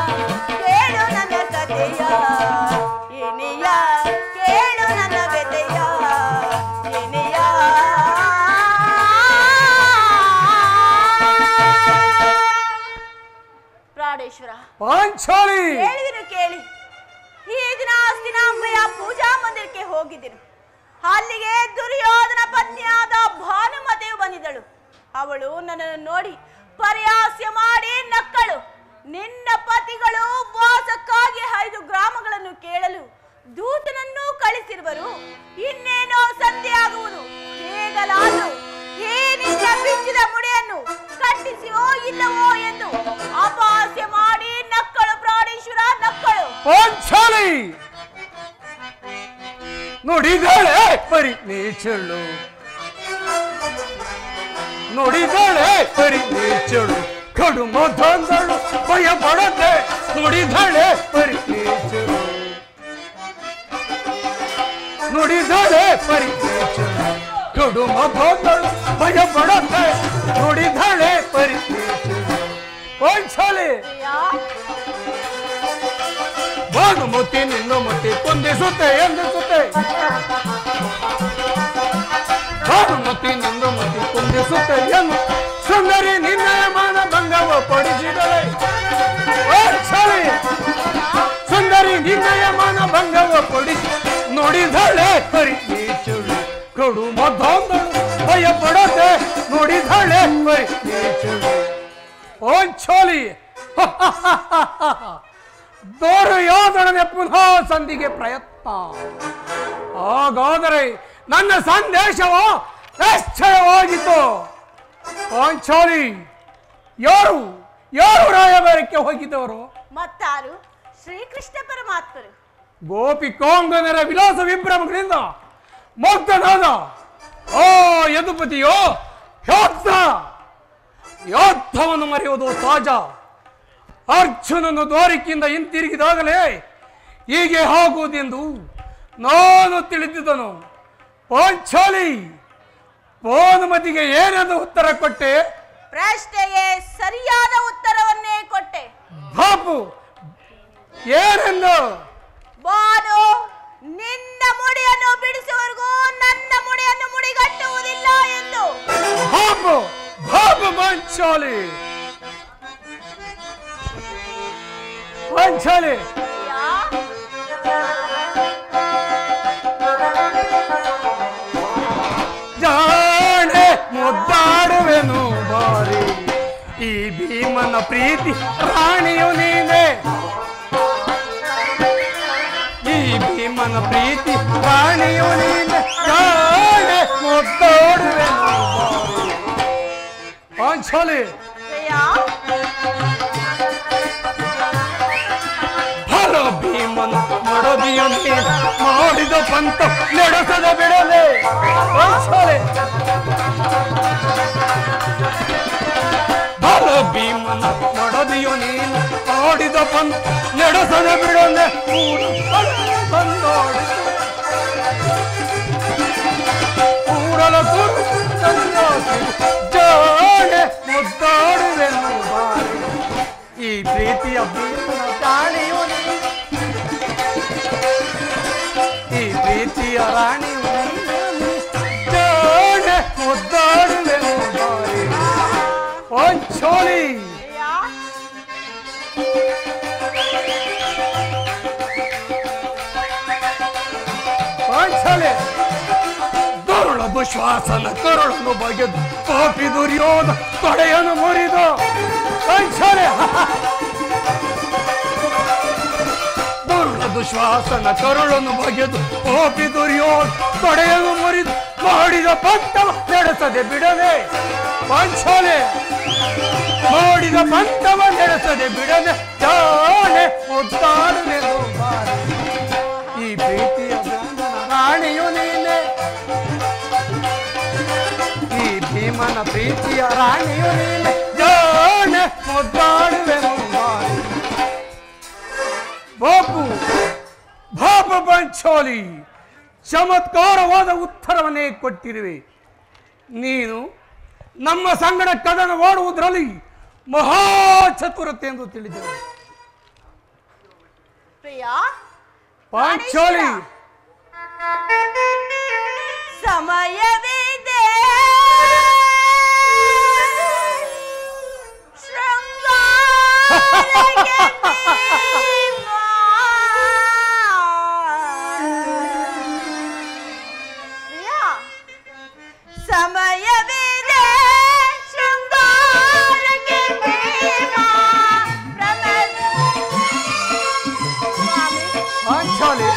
ಕೇಳು ನನ್ನ ಕಥೆಯ, ಇನಿಯ ಕೇಳು ನನ್ನ ವ್ಯಥೆಯ, ಇನಿಯ. ಪ್ರಾಣೇಶ್ವರ, ಪಾಂಚಾಲಿ ಹೇಳಿದನು ಕೇಳಿ. ಈ ದಿನ ಹಸ್ತಿನಾಂಬೆಯ ಪೂಜಾ ಮಂದಿರಕ್ಕೆ ಹೋಗಿದ್ದೆನು. ಅಲ್ಲಿಗೆ ದುರ್ಯೋಧನ ಪತ್ನಿಯಾದ ಭಾನುಮತಿಯು ಬಂದಿದ್ದಳು. ಅವಳು ನನ್ನನ್ನು ನೋಡಿ ಪರಿಹಾಸ್ಯ ಮಾಡಿ ನಕ್ಕಳು. ನಿನ್ನ ಪತಿಗಳು ವಾಸಕ್ಕಾಗಿ 5 ಗ್ರಾಮಗಳನ್ನು ಕೇಳಲು ದೂತನನ್ನು ಕಳಿಸಿರುವರು. ಇನ್ನೇನೋ ಸಂಧೆಯಾಗುವುದು. ಹೇಗಲಾದರೂ ಈ ನಿನ್ನ ಬಿಚ್ಚಿದ ಮುಡಿಯನ್ನು ಕಟ್ಟಿಸಿಯೋ ಇಲ್ಲವೋ ಎಂದು ಅಪಹಾಸ್ಯ ಮಾಡಿ ನಕ್ಕಳು. ಪ್ರಾಣೇಶ್ವರ ನಕ್ಕಳು. ಪಾಂಚಾಲಿ ನುಡಿದಾಳೆ ಪರಿ ನೀಚಳು, ನುಡಿದಾಳೆ ಪರಿ ನೀಚಳು, ಕಡುಮ ತಂದಳು ಭಯ ಪಡದೆ. ನುಡಿದಾಳೆ ಪರಿ ನೀಚಳು, ನುಡಿದಾಳೆ ಪರಿ ನೀಚಳು, ಕಡುಮ ತಂದಳು ಭಯ ಪಡದೆ. ನುಡಿದಾಳೆ ಪರಿ ನೀಚಳು. ಪಾಂಚಾಲಿ ಭಾನುಮತಿ ನಿನ್ನ ಮತಿ ಕುಂದಿಸುತ್ತೆ ಎಂದಿಸುತ್ತೆ, ಭಾನುಮತಿ ನಿನ್ನ ಮತಿ ಕುಂದಿಸುತ್ತೆ ಎಂದು ಸುಂದರಿ ನಿನ್ನ ಮಾನ ಭಂಗವ ಪಡಿಸಿದಳೆ. ಪಾಂಚಾಲಿ ಸುಂದರಿ ನಿನ್ನಯ ಮಾನ ಭಂಗವ ಪಡಿಸಿ ನುಡಿದಾಳೆ ಪರಿ ನೀಚಳು, ಕಡು ಮದ್ದೊಂದಳು ಭಯ ಪಡದೆ. ನುಡಿದಾಳೆ ಪರಿ ನೀಚಳು. ಪಾಂಚಾಲಿ ದುರ್ಯೋಧನನೇ ಪುನಃ ಸಂಧಿಗೆ ಪ್ರಯತ್ನ. ಹಾಗಾದರೆ ನನ್ನ ಸಂದೇಶವು ನಿಶ್ಚಯವಾಗಿತ್ತು. ಪಾಂಚಾಲಿ ಯಾರು ಯಾರು ರಾಯಭಾರಕ್ಕೆ ಹೋಗಿದ್ದವರು? ಮತ್ತಾರು? ಶ್ರೀಕೃಷ್ಣ ಪರಮಾತ್ಮರು. ಗೋಪಿಕಾಂಗನರ ವಿಲಾಸ ವಿಭ್ರಮಗಳಿಂದ ಮುಗ್ಧನಾದ ಆ ಯದುಪತಿಯೋ ಯೋಧವನ್ನು ಮರೆಯುವುದು ಸಹಜ. ಅರ್ಜುನನು ದ್ವಾರಕೆಯಿಂದ ಹಿಂತಿರುಗಿದಾಗಲೇ ಹೀಗೆ ಆಗುವುದೆಂದು ನಾನು ತಿಳಿದಿದ್ದನು. ಪಾಂಚಾಲಿ ಭಾನುಮತಿಗೆ ಏನೆಂದು ಉತ್ತರ ಕೊಟ್ಟೆ? ಪ್ರಶ್ನೆಗೆ ಸರಿಯಾದ ಉತ್ತರವನ್ನೇ ಕೊಟ್ಟೆ. ಬಾಪು ಏನೆಂದು? ಬಾನು ನಿನ್ನ ಮುಡಿಯನ್ನು ಬಿಡಿಸುವವರೆಗೂ ನನ್ನ ಮುಡಿಯನ್ನು ಮುಡಿಗಟ್ಟುವುದಿಲ್ಲ ಎಂದು. ಬಾಪು ಬಾಪು ಪಾಂಚಾಲಿ ಪಾಂಚಾಲಿ ಜಾಣೆ ಮುದ್ದಾಡುವೆನು ಭೀಮನ ಪ್ರೀತಿ ರಾಣಿಯು ನೀನೆ ಈ ಭೀಮನ ಪ್ರೀತಿ ರಾಣಿಯು ನೀನೆ ಜಾಣೆ ಮುದ್ದಾಡುವೆ ಪಾಂಚಾಲಿ ಹಲೋ ಭೀಮನ ಮಡದಿಯು ನೀನೆ ಮಾಡಿದ ಪಂತ ನಡೆಸದ ಬಿಡಲೆ ಪಾಂಚಾಲಿ ಹಲೋ ಭೀಮನ ಮಡದಿಯು ನೀನು ಮಾಡಿದ ಪಂತ ನಡೆಸದ ಬಿಡಲೆ ಕೂಡಲ ಸುರು ಜಾಣೆ ಮುದ್ದಾಡುವೆನು ಈ ಪ್ರೀತಿಯ ಭೀಮನ ರಾಣಿಯು ಈ ಪ್ರೀತಿಯ ರಾಣಿಯು ಜಾಣೆ ಮುದ್ದಾಡುವೆನು ಪಾಂಚಾಲಿ ಪಾಂಚಾಲಿ ದುರುಳ ದುಶ್ವಾಸನ ಕರುಳನ್ನು ಬಗೆದು ಪಾಪಿ ದುರ್ಯೋಧ ತೊಡೆಯನ್ನು ಮುರಿದು ಪಾಂಚಾಲಿ ದುರುಳ ದುಶ್ವಾಸನ ಕರುಳನ್ನು ಬಗೆದು ಪಾಪಿ ದುರ್ಯೋಧ ತೊಡೆಯನ್ನು ಮುರಿದು ಮಾಡಿದ ಪಂಥವ ನಡೆಸದೆ ಬಿಡದೆ ಪಾಂಚಾಲಿ ಮಾಡಿದ ಪಂಥವ ನಡೆಸದೆ ಬಿಡದೆ ಜಾಣೆ ಮುದ್ದಾಡುವೆನು ಈ ಪ್ರೀತಿಯ ರಾಣಿಯು ನೀನೆ ಈ ಭೀಮನ ಪ್ರೀತಿಯ ರಾಣಿಯು ನೀನೆ ಜಾಣೆ ಮುದ್ದಾಡುವೆನು ಬಾಪು ಬಾಪು ಪಾಂಚಾಲಿ ಚಮತ್ಕಾರವಾದ ಉತ್ತರವನ್ನೇ ಕೊಟ್ಟಿರುವೆ ನೀನು ನಮ್ಮ ಸಂಗಡ ಕದನ ಓಡುವುದರಲ್ಲಿ ಮಹಾ ಚತುರತೆ ಎಂದು ತಿಳಿದರು ಪಾಂಚಾಲಿ ಸಮಯವಿದೆ ಶೃಂಗಾರಕ್ಕೆ ಸಮಯವಿದೆ ಶೃಂಗಾರಕ್ಕೆ ಪಾಂಚಾಲಿ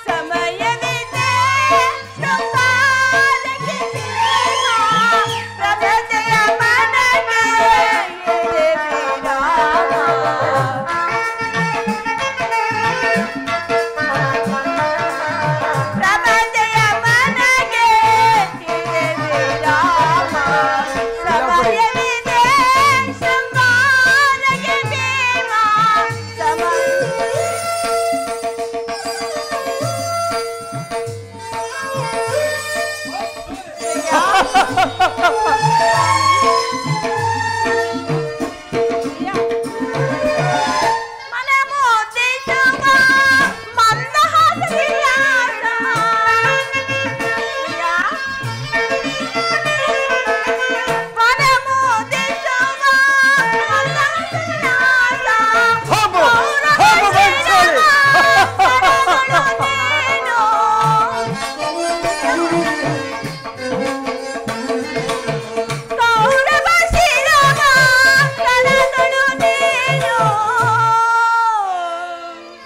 ಸಮಯವಿದೆ ಶೃಂಗಾರಕ್ಕೆ ಪ್ರಭತೆಯ ಮನಗೆ ಪ್ರಭತೆಯ ಮನಗೆ ಸಮಯವಿದೆ ಶೃಂಗಾರಕ್ಕೆ ಭೀಮ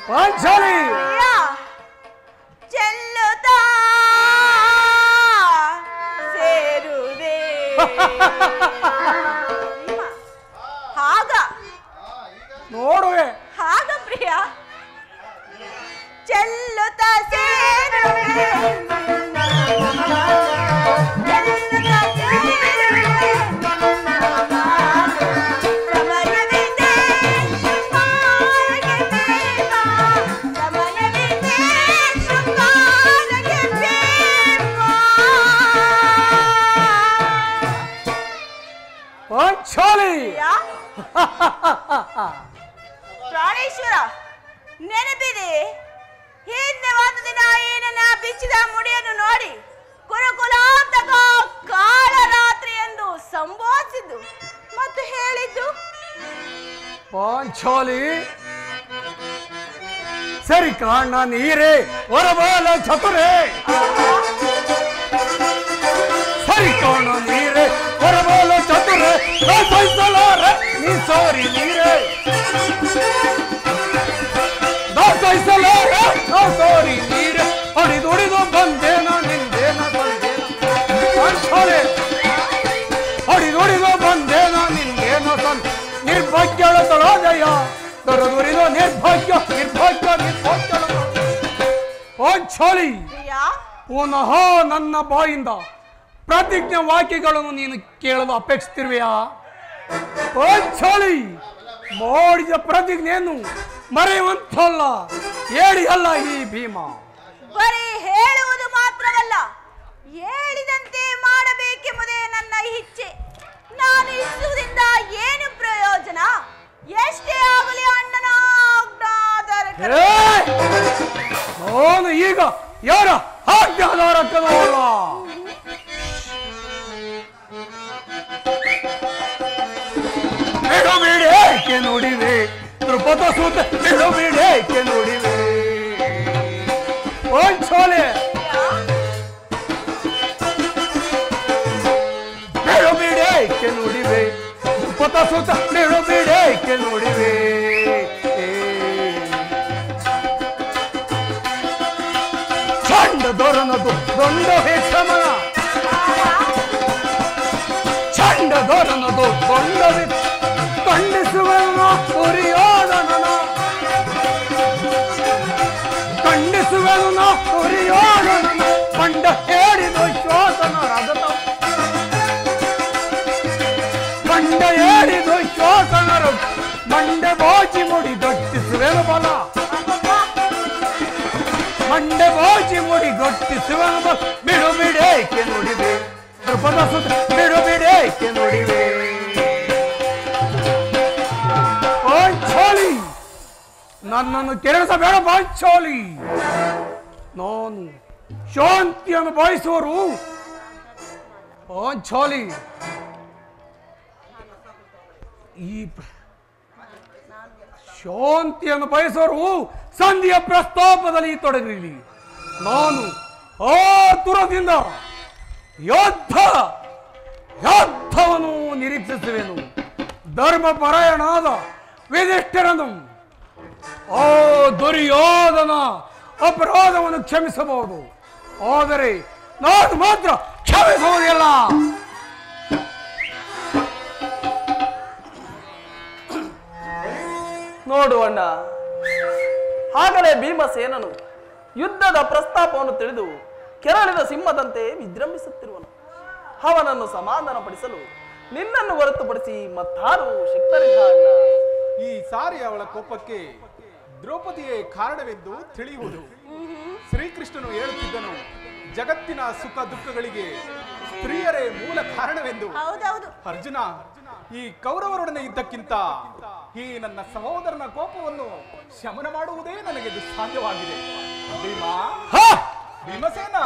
ಪಾಂಚಾಲಿ ಚೆಲ್ಲುತ್ತಾ ಸೇರುವೆ ಹಾಗ ನೋಡುವೆ ಹಾಗ ಪ್ರಿಯ ಚೆಲ್ಲುತ್ತಾ ಸೇರುವೆ ಪಾಂಚಾಲಿ ಪ್ರಾಣೇಶ್ವರ ನೆನಪಿದೆ ಹಿಂದೆ ಒಂದು ದಿನ ಈ ನನ್ನ ಬಿಚ್ಚಿದ ಮುಡಿಯನ್ನು ನೋಡಿ ಕುರುಕುಲಾಂತಕ ಕಾಳರಾತ್ರಿ ಎಂದು ಸಂಬೋಧಿಸಿದ್ದು ಮತ್ತು ಹೇಳಿದ್ದು ಪಾಂಚಾಲಿ ಸರಿ ಕಾಣ ನೀರೇ ಹೊರಬಾಲ ಚತುರೇ ಸರಿ ಕಾಣ ನೀರೇ ಹೊರಬಾಲ ಚತುರೇ ನಿರ್ಭಾಗ್ಯ ನಿರ್ಭಾಗ್ಯ ನಿರ್ಭಾಗ್ಯ ಪಾಂಚಾಲಿ, ಪ್ರಿಯ, ಪುನಃ ನನ್ನ ಬಾಯಿಂದ ಪ್ರತಿಜ್ಞೆ ವಾಕ್ಯಗಳನ್ನು ನೀನು ಕೇಳಲು ಅಪೇಕ್ಷಿಸಿರುವೆಯಾ? ಪಾಂಚಾಲಿ, ಮಾಡಿದ ಪ್ರತಿಜ್ಞೆಯನ್ನು ಮರೆಯುವಂತಲ್ಲ, ಹೇಳಿ ಅಲ್ಲ ಈ ಭೀಮ. ಬರೀ ಹೇಳುವುದು ಮಾತ್ರವಲ್ಲ, ಹೇಳಿದಂತೆ ಮಾಡಬೇಕೆಂಬುದೇ ನನ್ನ ಇಚ್ಛೆ. ನಾನು ಇಸುವುದರಿಂದ ಏನು ಪ್ರಯೋಜನ? ಎಷ್ಟೇ ಆಗಲಿ ಅಣ್ಣನ ಆಜ್ಞಾಧಾರಕರು. ನಾನು ಈಗ ಯಾರ ಆಜ್ಞಾಧಾರಕನಲ್ಲ. ಬಿಡು ಬಿಡೇಕೆ ನುಡಿವೆ ದ್ರುಪದ ಸೂತ, ಬಿಡು ಬಿಡೇಕೆ ನುಡಿವೆ ಪಾಂಚಾಲಿ, ಬಿಡು ಬಿಡೇಕೆ ನುಡಿವೆ ದ್ರುಪದ ಸೂತ, ಬಿಡು ಬಿಡೇಕೆ ನುಡಿವೆ. ಚಂಡ ದೊರನದು ದೊಂಡ ಹೆಚ್ಚಮನ, ಚಂಡ ದೊರನದು ದೊಂಡ ಖಂಡಿಸುವನ ದುರ್ಯೋಧನನ, ಖಂಡಿಸುವನ ದುರ್ಯೋಧನನ ಮಂಡ ಹೇಳಿದ ಶ್ವಾಸನ ರಗತ, ಮಂಡ ಹೇಳಿದ ಶ್ವಾಸನ ಮಂಡೆ ಬಾಚಿ ಮುಡಿ ಗಟ್ಟಿಸುವೆನು ಬಲ, ಮಂಡೆ ಬಾಚಿ ಮುಡಿ ಗಟ್ಟಿಸುವೆನು ಬಲ. ಬಿಡು ಬಿಡೇಕೆ ನುಡಿವೆ ದ್ರುಪದ ಸುತ, ಬಿಡು ಬಿಡೇಕೆ ನುಡಿವೆ. ಪಾಂಚಾಲಿ, ನನ್ನನ್ನು ಕೆರಳಿಸಬೇಡ ಪಾಂಚಾಲಿ. ನಾನು ಶಾಂತಿಯನ್ನು ಬಯಸುವರು ಪಾಂಚಾಲಿ. ಈ ಶಾಂತಿಯನ್ನು ಬಯಸುವರು ಸಂಧಿಯ ಪ್ರಸ್ತಾಪದಲ್ಲಿ ತೊಡಗಿರಲಿ. ನಾನು ಆತುರದಿಂದ ಯುದ್ಧವನ್ನು ನಿರೀಕ್ಷಿಸುವೆನು. ಧರ್ಮಪರಾಯಣಾದ ಯುಧಿಷ್ಠಿರನು ಆ ದುರ್ಯೋಧನ ಅಪರಾಧವನ್ನು ಕ್ಷಮಿಸಬಹುದು, ಆದರೆ ನಾನು ಮಾತ್ರ ಕ್ಷಮಿಸುವುದಿಲ್ಲ. ನೋಡು ಅಣ್ಣ, ಆಗಲೇ ಭೀಮಸೇನನು ಯುದ್ಧದ ಪ್ರಸ್ತಾಪವನ್ನು ತಿಳಿದು ಕೆರಳಿದ ಸಿಂಹದಂತೆ ವಿಜೃಂಭಿಸುತ್ತಿರುವನು. ಅವನನ್ನು ಸಮಾಧಾನಪಡಿಸಲು ನಿನ್ನನ್ನು ಹೊರತುಪಡಿಸಿ ಮತ್ತಾರು ಶಕ್ತರಿಲ್ಲ ಅಣ್ಣ. ಈ ಸಾರಿ ಅವಳ ಕೋಪಕ್ಕೆ ದ್ರೌಪದಿಯೇ ಕಾರಣವೆಂದು ತಿಳಿಯುವುದು. ಶ್ರೀಕೃಷ್ಣನು ಹೇಳುತ್ತಿದ್ದನು, ಜಗತ್ತಿನ ಸುಖ ದುಃಖಗಳಿಗೆ ಸ್ತ್ರೀಯರೇ ಮೂಲ ಕಾರಣವೆಂದು. ಹೌದೌದು. ಅರ್ಜುನ, ಈ ಕೌರವರೊಡನೆ ಇದ್ದಕ್ಕಿಂತ ಈ ನನ್ನ ಸಹೋದರನ ಕೋಪವನ್ನು ಶಮನ ಮಾಡುವುದೇ ನನಗೆ ದುಸ್ಸಾಧ್ಯವಾಗಿದೆ. ಭೀಮಾ, ಭೀಮಸೇನ,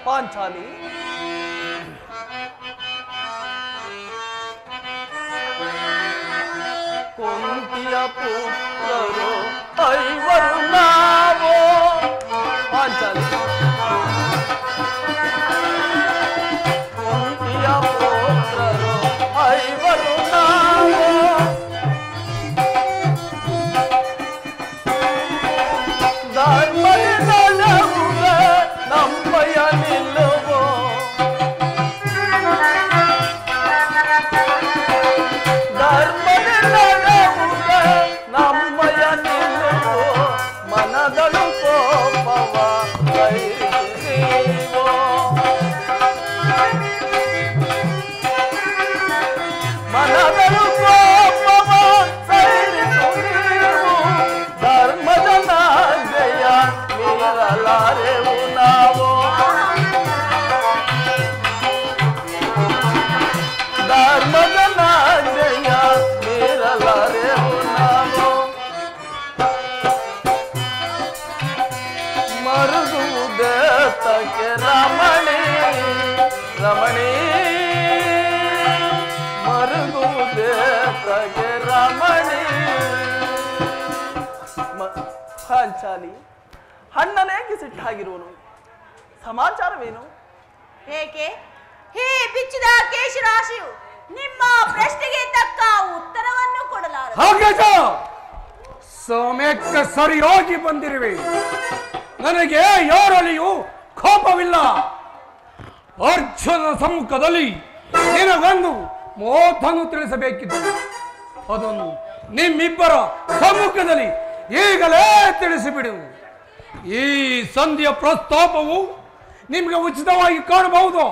ಪಾಂಚಾಲಿ, ಕುಂತಿಯ ಪುತ್ರರು ಐವರು ನಾವು. ಪಾಂಚಾಲಿ, ಕುಂತಿಯ ಪುತ್ರರು ಐವರು ನಾವು. ಧರ್ಮದ ನಡುವೆ ನಮ್ಮಯ ನಿಲ್ಲುವೋ, ಧರ್ಮದ ನಡುವೆ ನಮ್ಮಯ ನಿಲ್ಲುವೋ, ಮನದಳು ಕೋಪವ ಕೈರಿವೋ. ಮನದಳು ಕೋಪವ ಕೈರಿಸುವು, ಧರ್ಮದ ನಾಜ್ಞೆಯ ಮೀರಲಾರೆವು ನಾವು. ಧರ್ಮದ ನಾಜ್ಞೆಯ ಮೀರಲಾರೆವು ನಾವು. ಮರುಗುವುದೇತಕ್ಕೆ ರಮಣಿ ರಮಣಿ, ಮರುಗುವುದೇತಕ್ಕೆ ರಮಣಿ. ಪಾಂಚಾಲಿ, ಅಣ್ಣನೇಗೆ ಸಿಟ್ಟಾಗಿರುವನು? ಸಮಾಚಾರವೇನು? ಏಕೆ ಹೇ ಬಿಚ್ಚಿದ ಕೇಶರಾಶಿಯು ನಿಮ್ಮ ಪ್ರಶ್ನೆಗೆ ತಕ್ಕ ಉತ್ತರವನ್ನು ಕೊಡಲಾರ. ಹಾಗೇಜ ಸಮಯಕ್ಕೆ ಸರಿಯಾಗಿ ಬಂದಿರುವೆ. ನನಗೆ ಯಾರಲ್ಲಿಯೂ ಕೋಪವಿಲ್ಲ. ಅರ್ಜುನ ಸಮ್ಮುಖದಲ್ಲಿ ನಿನಗೊಂದು ಮಾತನ್ನು ತಿಳಿಸಬೇಕಿತ್ತು. ಅದನ್ನು ನಿಮ್ಮಿಬ್ಬರ ಸಮ್ಮುಖದಲ್ಲಿ ಈಗಲೇ ತಿಳಿಸಿಬಿಡು. ಈ ಸಂಧಿಯ ಪ್ರಸ್ತಾಪವು ನಿಮಗೆ ಉಚಿತವಾಗಿ ಕಾಣಬಹುದು.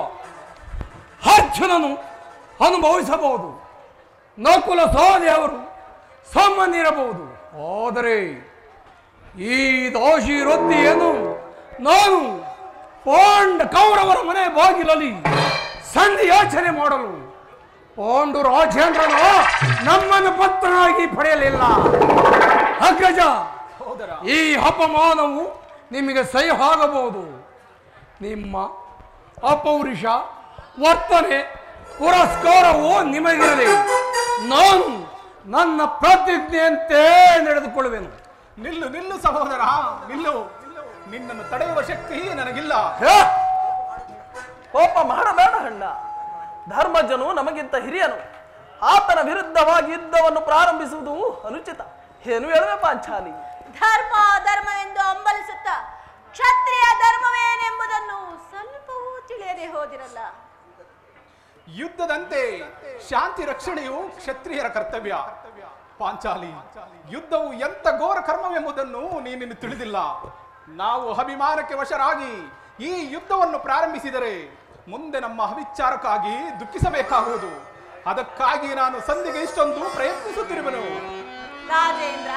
ಅರ್ಜುನನು ಅನುಭವಿಸಬಹುದು, ನಕುಲ ಸಹದೇವರು ಸಂಬಂಧಿರಬಹುದು. ಆದರೆ ಈ ದೋಷಿ ವೃತ್ತಿಯನ್ನು ನಾನು ಕೌರವರ ಮನೆ ಬಾಗಿಲಲ್ಲಿ ಸಂಧಿ ಯೋಚನೆ ಮಾಡಲು ಪಾಂಡು ರಾಜೇಂದ್ರನು ನಮ್ಮನ್ನು ಪತ್ರನಾಗಿ ಪಡೆಯಲಿಲ್ಲ. ಅಗ್ರಜ, ಈ ಅಪಮಾನವು ನಿಮಗೆ ಸಹ್ಯ ಆಗಬಹುದು. ನಿಮ್ಮ ಅಪೌರುಷ ವರ್ತನೆ ಪುರಸ್ಕಾರವು ನಿಮಗಿರಲಿ. ನಾನು ನನ್ನ ಪ್ರತಿಜ್ಞೆಯಂತೆ ನಡೆದುಕೊಳ್ಳುವೆನು. ನಿಲ್ಲು ನಿಲ್ಲು ಸಹೋದರ, ನಿಲ್ಲು. ನಿನ್ನನ್ನು ತಡೆಯುವ ಶಕ್ತಿ ನನಗಿಲ್ಲ. ಕೋಪ ಮಾಡಬೇಡ ಅಣ್ಣ. ಧರ್ಮಜನು ನಮಗಿಂತ ಹಿರಿಯನು. ಆತನ ವಿರುದ್ಧವಾಗಿ ಯುದ್ಧವನ್ನು ಪ್ರಾರಂಭಿಸುವುದು ಅನುಚಿತ. ಏನು ಹೇಳುವೆ ಪಾಂಚಾಲಿ? ಧರ್ಮ ಧರ್ಮವೆಂದು ಹಂಬಲಿಸುತ್ತ ಕ್ಷತ್ರಿಯ ಧರ್ಮವೇನೆಂಬುದನ್ನು ಸ್ವಲ್ಪವೂ ತಿಳಿಯದೆ ಹೋದಿರಲ್ಲ. ಯುದ್ಧದಂತೆ ಶಾಂತಿ ರಕ್ಷಣೆಯು ಕ್ಷತ್ರಿಯರ ಕರ್ತವ್ಯ. ಪಾಂಚಾಲಿ, ಯುದ್ಧವು ಎಂತ ಘೋರ ಕರ್ಮವೆಂಬುದನ್ನು ನೀನಿನ್ನು ತಿಳಿದಿಲ್ಲ. ನಾವು ಅಭಿಮಾನಕ್ಕೆ ವಶರಾಗಿ ಈ ಯುದ್ಧವನ್ನು ಪ್ರಾರಂಭಿಸಿದರೆ ಮುಂದೆ ನಮ್ಮ ಅವಿಚಾರಕ್ಕಾಗಿ ದುಃಖಿಸಬೇಕಾಗುವುದು. ಅದಕ್ಕಾಗಿ ನಾನು ಸಂಧಿಗೆ ಇಷ್ಟೊಂದು ಪ್ರಯತ್ನಿಸುತ್ತಿರುವೆನು. ರಾಜೇಂದ್ರ,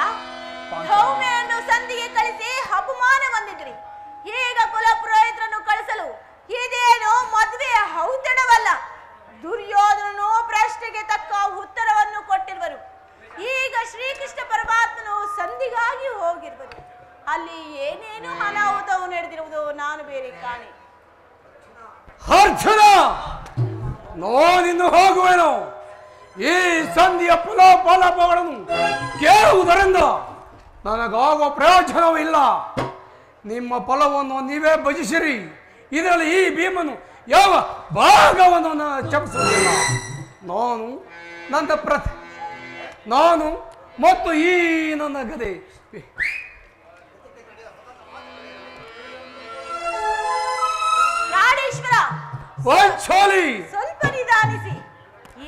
ಧೌಮ್ಯವನ್ನು ಸಂಧಿಗೆ ಕಳಿಸಿ ಅಪಮಾನ ಹೊಂದಿದ್ರಿ. ಈಗ ಕುಲಪುರೋಹಿತರನ್ನು ಕಳಿಸಲು ಇದೇನು ಮದುವೆಯ ಔತಣವಲ್ಲ. ದುರ್ಯೋಧನನು ಪ್ರಶ್ನೆಗೆ ತಕ್ಕ ಉತ್ತರವನ್ನು ಕೊಟ್ಟಿರುವರು. ಈಗ ಶ್ರೀಕೃಷ್ಣ ಪರಮಾತ್ಮನು ಸಂಧಿಗಾಗಿ ಹೋಗಿರುವರು. ಅಲ್ಲಿ ಏನೇನು ಅನಾಹುತವು ನಡೆದಿರುವುದು ನಾನು ಬೇರೆ ಕಾಣೆ. ಅರ್ಜುನ, ನಾನಿನ್ನು ಹೋಗುವೆನು. ಈ ಸಂಧಿಯ ಫಲಾಫಲಗಳನ್ನು ಕೇಳುವುದರಿಂದ ನನಗಾಗುವ ಪ್ರಯೋಜನವಿಲ್ಲ. ನಿಮ್ಮ ಫಲವನ್ನು ನೀವೇ ಭಜಿಸಿರಿ. ಇದರಲ್ಲಿ ಈ ಭೀಮನು ಯಾವ ಭಾಗವನ್ನು ಚಪಿಸುವುದಿಲ್ಲ. ನಾನು ಮತ್ತು ಈ ನನ್ನ ಗದೆ ಪ್ರಾಣೇಶ್ವರ, ಪಾಂಚಾಲಿ, ಸ್ವಲ್ಪ ನಿಧಾನಿಸಿ.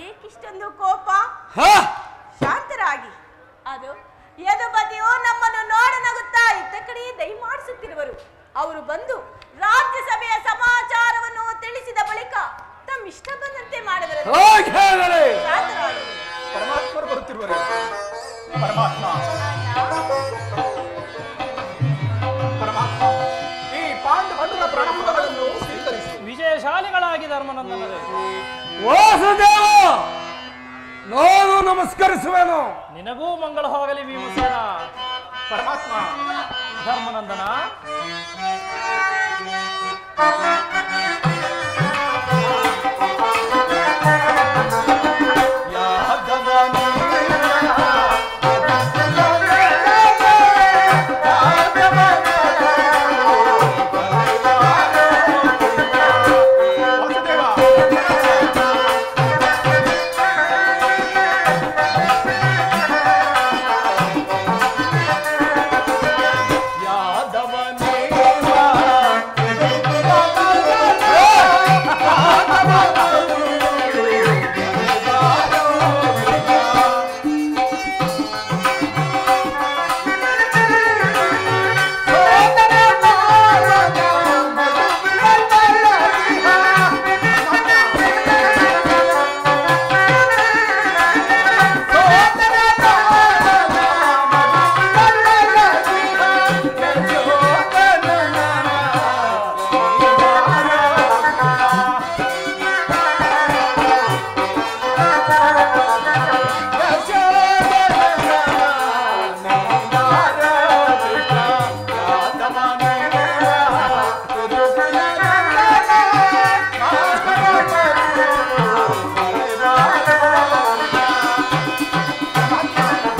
ಏಕಿಷ್ಟೊಂದು ಕೋಪ? ಶಾಂತರಾಗಿ. ಅದು ಯದುಪತಿಯು ನಮ್ಮನ್ನು ನೋಡನಗುತ್ತಾ ಇತ್ತ ಕಡೆ ದಯಮಾಡಿಸುತ್ತಿರುವರು. ಅವರು ಬಂದು ರಾಜ್ಯಸಭೆಯ ಸಮಾಚಾರವನ್ನು ತಿಳಿಸಿದ ಬಳಿಕ ತಮ್ಮಿಷ್ಟ ಬಂದಂತೆ ಮಾಡಿದರು. ಪರಮಾತ್ಮರು ಬರುತ್ತಿರುವರು. ಪರಮಾತ್ಮ, ಈ ಪಾಂಡವರ ಪ್ರಣಾಮಗಳನ್ನು ಸ್ವೀಕರಿಸಿ. ವಿಜಯಶಾಲಿಗಳಾಗಿ ಧರ್ಮನಂದನರೇ. ವಾಸುದೇವ, ನಾನು ನಮಸ್ಕರಿಸುವೆನು. ನಿನಗೂ ಮಂಗಳ ಹೋಗಲಿ ಭೀಮಸೇನ. ಪರಮಾತ್ಮ. ಧರ್ಮನಂದನ,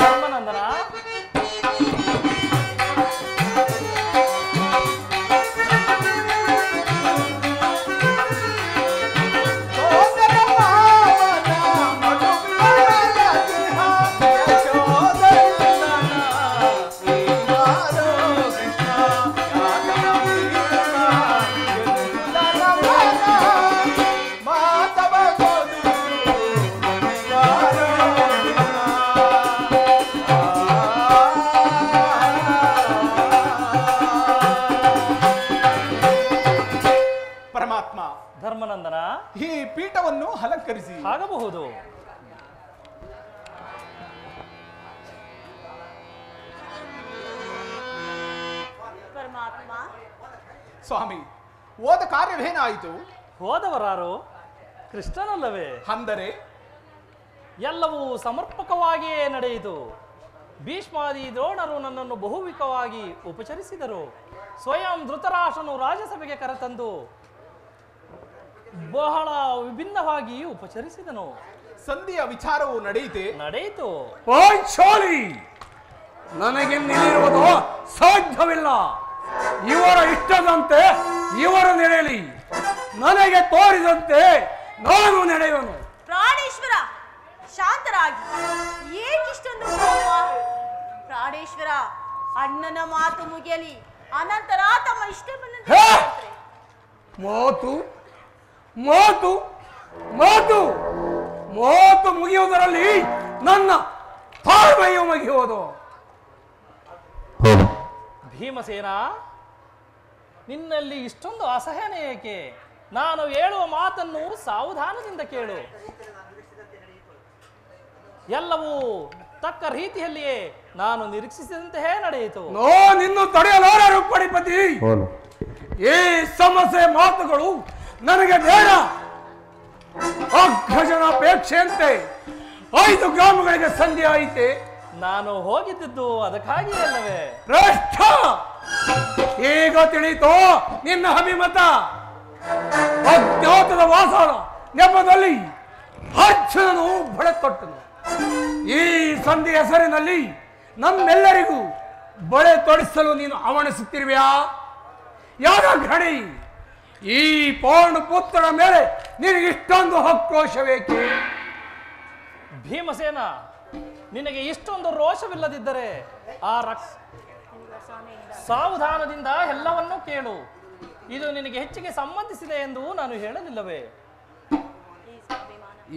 ಧರ್ಮನಂದನ ಪರಮಾತ್ಮ, ಧರ್ಮನಂದನ ಈ ಪೀಠವನ್ನು ಅಲಂಕರಿಸಿ. ಆಗಬಹುದು. ಪರಮಾತ್ಮ, ಸ್ವಾಮಿ, ಹೋದ ಕಾರ್ಯವೇನಾಯಿತು? ಹೋದವರಾರು ಕೃಷ್ಣನಲ್ಲವೇ? ಅಂದರೆ ಎಲ್ಲವೂ ಸಮರ್ಪಕವಾಗಿಯೇ ನಡೆಯಿತು. ಭೀಷ್ಮಾದಿ ದ್ರೋಣರು ನನ್ನನ್ನು ಬಹುವಿಕವಾಗಿ ಉಪಚರಿಸಿದರು. ಸ್ವಯಂ ಧೃತರಾಷ್ಟ್ರನು ರಾಜ್ಯಸಭೆಗೆ ಕರೆತಂದು ಬಹಳ ವಿಭಿನ್ನವಾಗಿ ಉಪಚರಿಸಿದನು. ಸಂಧಿಯ ವಿಚಾರವು ನಡೆಯಿತು. ಪಾಂಚಾಲಿ, ನನಗೆ ನಿಲ್ಲಿರುವುದು ಸಾಧ್ಯವಿಲ್ಲ. ಇವರ ಇಷ್ಟದಂತೆ ಇವರು ನಡೆಯಲಿ, ನನಗೆ ತೋರಿದಂತೆ ನಾನು ನಡೆಯುವನು. ಪ್ರಾಣೇಶ್ವರ, ಶಾಂತರಾಗಿ. ಏಕಿಷ್ಟೊಂದು ಕೋಪ? ಪ್ರಾಣೇಶ್ವರ, ಅಣ್ಣನ ಮಾತು ಮುಗಿಯಲಿ, ಅನಂತರ ತಮ್ಮ ಇಷ್ಟ ಬಂದಂತೆ ಹೇ! ನಡೆಯುತ್ತಾರೆ. ಮಾತು ಮಾತು ಮಾತು ಮಾತು ಮುಗಿಯುವುದರಲ್ಲಿ ನನ್ನ ತಾಳ್ಮೆಯು ಮುಗಿಯುವುದು. ಭೀಮಸೇನ, ನಿನ್ನಲ್ಲಿ ಇಷ್ಟೊಂದು ಅಸಹನೆ ಏಕೆ? ನಾನು ಹೇಳುವ ಮಾತನ್ನು ಸಾವಧಾನದಿಂದ ಕೇಳು. ಎಲ್ಲವೂ ತಕ್ಕ ರೀತಿಯಲ್ಲಿಯೇ ನಾನು ನಿರೀಕ್ಷಿಸಿದಂತೆಯೇ ನಡೆಯಿತು. ನಾನಿನ್ನು ತಡೆಯಲಾರರು ಪಡಿಪತಿ. ಈ ಸಮಸ್ಯೆ ಮಾತುಗಳು ನನಗೆ ಬೇಡ. ಅಗ್ರಜನ ಅಪೇಕ್ಷೆಯಂತೆ 5 ಗ್ರಾಮಗಳಿಗೆ ಸಂಧಿ ಆಯಿತೆ. ನಾನು ಹೋಗಿದ್ದಿದ್ದು ಅದಕ್ಕಾಗಿ ಅಲ್ಲವೇ? ಭ್ರಷ್ಟ, ಈಗ ತಿಳಿಯಿತೋ ನಿನ್ನ ಅಭಿಮತ. ಅಜ್ಞಾತದ ವಾಸನ ನೆಪದಲ್ಲಿ ಅರ್ಜುನನು ಬಳೆತೊಟ್ಟನು. ಈ ಸಂಧಿ ಹೆಸರಿನಲ್ಲಿ ನಮ್ಮೆಲ್ಲರಿಗೂ ಬಳೆ ತೊಡಿಸಲು ನೀನು ಹವಣಿಸುತ್ತಿರುವೆಯಾ? ಯಾರ ಘಣಿ, ಈ ಪೌರ್ಣ ಪುತ್ರನ ಮೇಲೆ ನಿನಗೆ ಇಷ್ಟೊಂದು ಆಕ್ರೋಶವೇಕೆ? ಭೀಮಸೇನ, ನಿನಗೆ ಇಷ್ಟೊಂದು ರೋಷವಿಲ್ಲದಿದ್ದರೆ ಆ ಸಾವಧಾನದಿಂದ ಎಲ್ಲವನ್ನೂ ಕೇಳು. ಇದು ನಿನಗೆ ಹೆಚ್ಚಿಗೆ ಸಂಬಂಧಿಸಿದೆ ಎಂದು ನಾನು ಹೇಳಲಿಲ್ಲವೇ?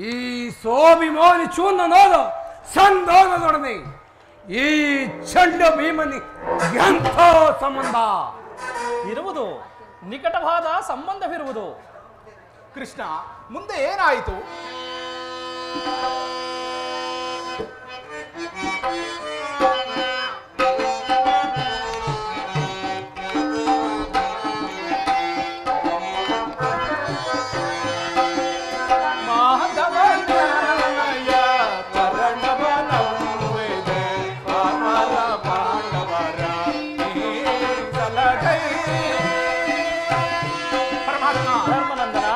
ಈ ಸ್ವಾಭಿಮಾನಿ ಚೂರ್ಣನಾದ ಸಂಧಾನದೊಡನೆ ಈ ಚಂಡ ಭೀಮನಿ ಎಂಥ ಸಂಬಂಧ ಇರುವುದು? ನಿಕಟವಾದ ಸಂಬಂಧವಿರುವುದು. ಕೃಷ್ಣ, ಮುಂದೆ ಏನಾಯಿತು? ಧರ್ಮನಂದನ,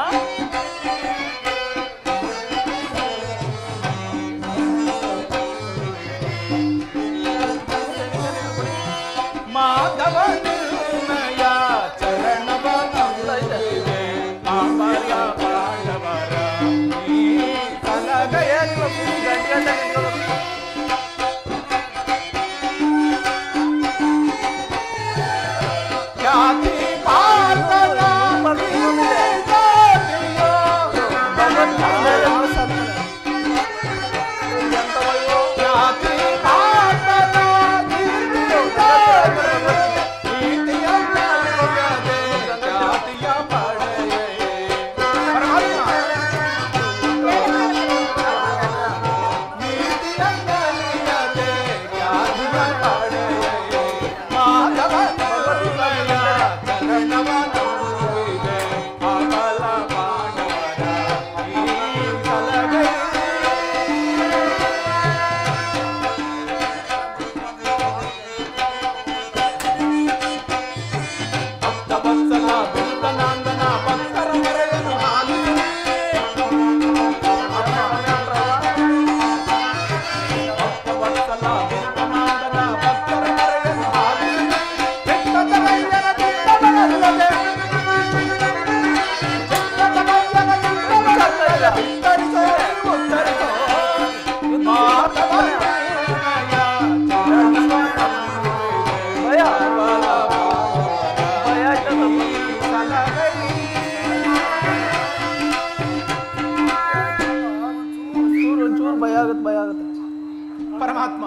ಪರಮಾತ್ಮ,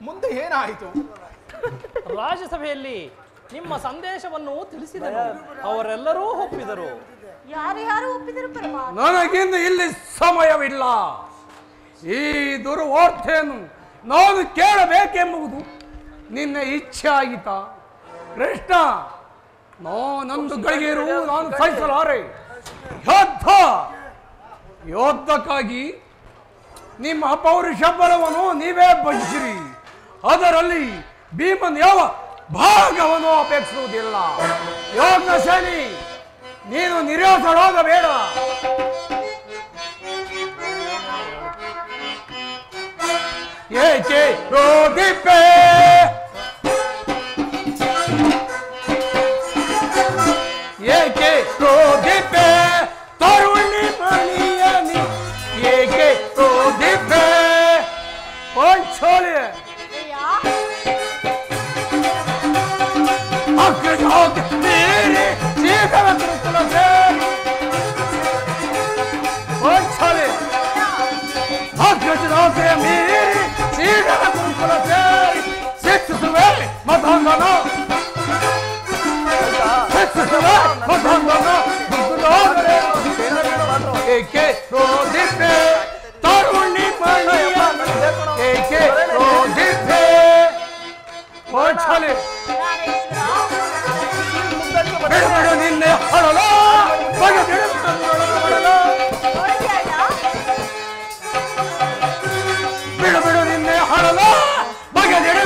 ಮುಂದೆ ಏನಾಯಿತು? ರಾಜ್ಯಸಭೆಯಲ್ಲಿ ನಿಮ್ಮ ಸಂದೇಶವನ್ನು ತಿಳಿಸಿದರು. ಅವರೆಲ್ಲರೂ ಒಪ್ಪಿದರು. ಯಾರು ಒಪ್ಪಿದರು ಪರಮಾತ್ಮ? ನನಗಿಂದು ಇಲ್ಲಿ ಸಮಯವಿಲ್ಲ. ಈ ದುರ್ವಾರ್ತೆಯನ್ನು ನಾನು ಕೇಳಬೇಕೆಂಬುದು ನಿನ್ನ ಇಚ್ಛೆ ಆಗಿತಾ ಕೃಷ್ಣ? ನಾನೊಂದು ಗಳಿಗೆರು ನಾನು ಸಹಿಸಲಾರೆ. ಯೋಧಕ್ಕಾಗಿ ನಿಮ್ಮ ಪೌರುಷ ಬಲವನ್ನು ನೀವೇ ಭಜಿಸಿರಿ. ಅದರಲ್ಲಿ ಭೀಮನ್ ಯಾವ ಭಾಗವನ್ನು ಅಪೇಕ್ಷಿಸುವುದಿಲ್ಲ. ಯೋಗ ಸೇನಿ, ನೀನು ನಿರಾಶರಾಗಬೇಡ. ಏಕೆ ರೋದಿಪೆ ಏಕೆ ರೋದಿಪೆ ತರುಣಿ ಮಣಿಯನಿ ಏಕೆ ರೋದಿಪೆ ಪಂಚೋಲೆ ಅಗ್ರಜೋಗ ಮೇರೆ ಜೀವನ ತುರುಕುಲಸೆ ಪಂಚೋಲೆ ಅಗ್ರಜೋಗ ಮೇರೆ ಜೀವನ ತುರುಕುಲಸೆ ಶಿಕ್ಷಿಸುವೆ ಮಧಂಗನ ಏಕೆ ರೋದಿಪೆ ತರುಣಿ ಮಣಿಯ ಏಕೆ ರೋದಿಪೆ ಪಂಚೋಲೆ ಬಿಡು ನಿನ್ನೆ ಹೊರಲ ಬಿಡು ನಿನ್ನೆ ಹೊರಲ ಬಗೆದಿಡು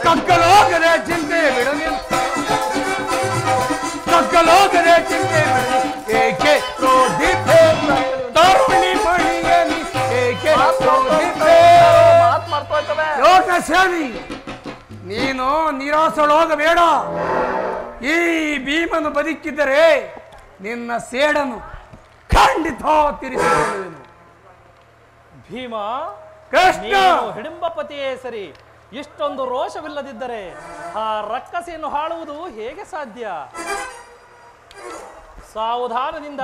ಕಕ್ಕಲೋಗದೆ ಚಿಂತೆ ಬಿಡು ಕಕ್ಕಲೋಗದೆ ಚಿಂತೆ ಬಿಡು ಏಕೆ ರೋದಿಪೆ ತರುಣಿ ಮಣಿಯನಿ ಏಕೆ ರೋದಿಪೆ ಯೋಗ ಸೇನಿ, ನೀನು ನಿರಾಸಳೋಗಬೇಡ. ಈ ಭೀಮನು ಬದುಕಿದ್ದರೆ ನಿನ್ನ ಸೇಡನ್ನು ಖಂಡಿತ ತೀರಿಸಿಕೊಳ್ಳುವೆನು. ಭೀಮ, ಕೃಷ್ಣ, ನೀನು ಹಿಡಿಂಬಪತಿಯೇ ಸರಿ. ಇಷ್ಟೊಂದು ರೋಷವಿಲ್ಲದಿದ್ದರೆ ಆ ರಕ್ಕಸೆಯನ್ನು ಹಾಳುವುದು ಹೇಗೆ ಸಾಧ್ಯ? ಸಾವಧಾನದಿಂದ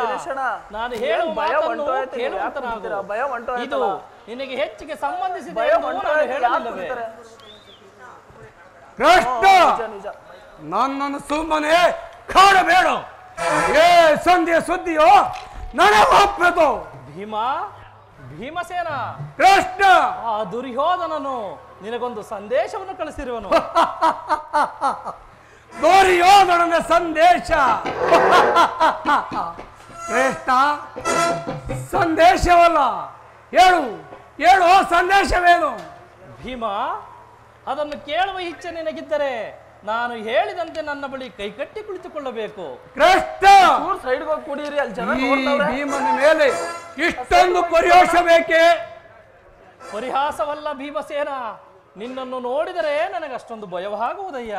ನಾನು ಹೇಳುವ ಮಾತನ್ನು ಕೇಳುವಂತನಾಗು. ಇದು ನಿನಗೆ ಹೆಚ್ಚಿಗೆ ಸಂಬಂಧಿಸಿದೆ ಎಂದು ನಾನು ಹೇಳಲಿಲ್ಲವೇ? ಕೃಷ್ಣ, ನನ್ನನ್ನು ಸುಮ್ಮನೆ ಕಾಡಬೇಡ. ಏ ಸಂಧ್ಯೆ ಸುದ್ದಿಯೋ ನನಗೊಪ್ಪದು. ಭೀಮ, ಭೀಮಸೇನ, ಕೃಷ್ಣ, ಆ ದುರ್ಯೋಧನನು ನಿನಗೊಂದು ಸಂದೇಶವನ್ನು ಕಳಿಸಿರುವನು. ದುರ್ಯೋಧನನ ಸಂದೇಶ? ಕೃಷ್ಣ, ಸಂದೇಶವಲ್ಲ, ಹೇಳು ಹೇಳು, ಸಂದೇಶವೇನು? ಭೀಮ, ಅದನ್ನು ಕೇಳುವ ಇಚ್ಛೆ ನಿನಗಿದ್ದರೆ ನಾನು ಹೇಳಿದಂತೆ ನನ್ನ ಬಳಿ ಕೈಕಟ್ಟಿ ಕುಳಿತುಕೊಳ್ಳಬೇಕು. ಕೃಷ್ಣ, ಈ ಭೀಮನ ಮೇಲೆ ಇಷ್ಟೊಂದು ಪರಿಹಾಸ ಬೇಕೆ? ಪರಿಹಾಸವಲ್ಲ ಭೀಮಸೇನ, ನಿನ್ನನ್ನು ನೋಡಿದರೆ ನನಗಷ್ಟೊಂದು ಭಯವಾಗುವುದಯ್ಯ.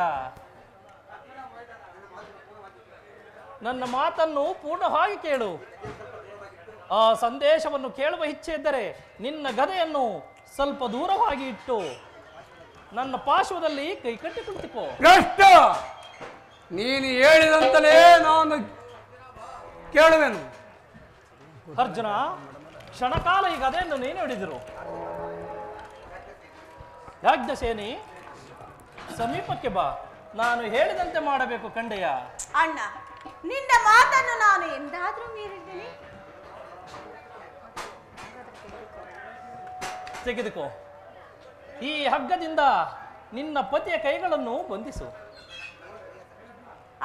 ನನ್ನ ಮಾತನ್ನು ಪೂರ್ಣವಾಗಿ ಕೇಳು. ಆ ಸಂದೇಶವನ್ನು ಕೇಳುವ ಇಚ್ಛೆ ಇದ್ದರೆ ನಿನ್ನ ಗದೆಯನ್ನು ಸ್ವಲ್ಪ ದೂರವಾಗಿ ಇಟ್ಟು ನನ್ನ ಪಾರ್ಶ್ವದಲ್ಲಿ ಕೈಕಟ್ಟಿ ಕುಳಿತುಕೋ. ಕೃಷ್ಣ, ನೀನು ಹೇಳಿದಂತಲೇ ನಾನು ಕೇಳುವೆನು. ಅರ್ಜುನ, ಕ್ಷಣಕಾಲ ಈ ಗದೆಯನ್ನು ನೀನು ಹಿಡಿದಿರು. ಯಾಜ್ಞಸೇನಿ, ಸಮೀಪಕ್ಕೆ ಬಾ. ನಾನು ಹೇಳಿದಂತೆ ಮಾಡಬೇಕು ಕಂಡೆಯ. ಅಣ್ಣ, ನಿನ್ನ ಮಾತನ್ನು ನಾನು ಎಂದಾದ್ರೂ ಮೀರಿದ್ದೇನೆ? ತೆಗೆದುಕೋ. ಈ ಹಗ್ಗದಿಂದ ನಿನ್ನ ಪತಿಯ ಕೈಗಳನ್ನು ಬಂಧಿಸು.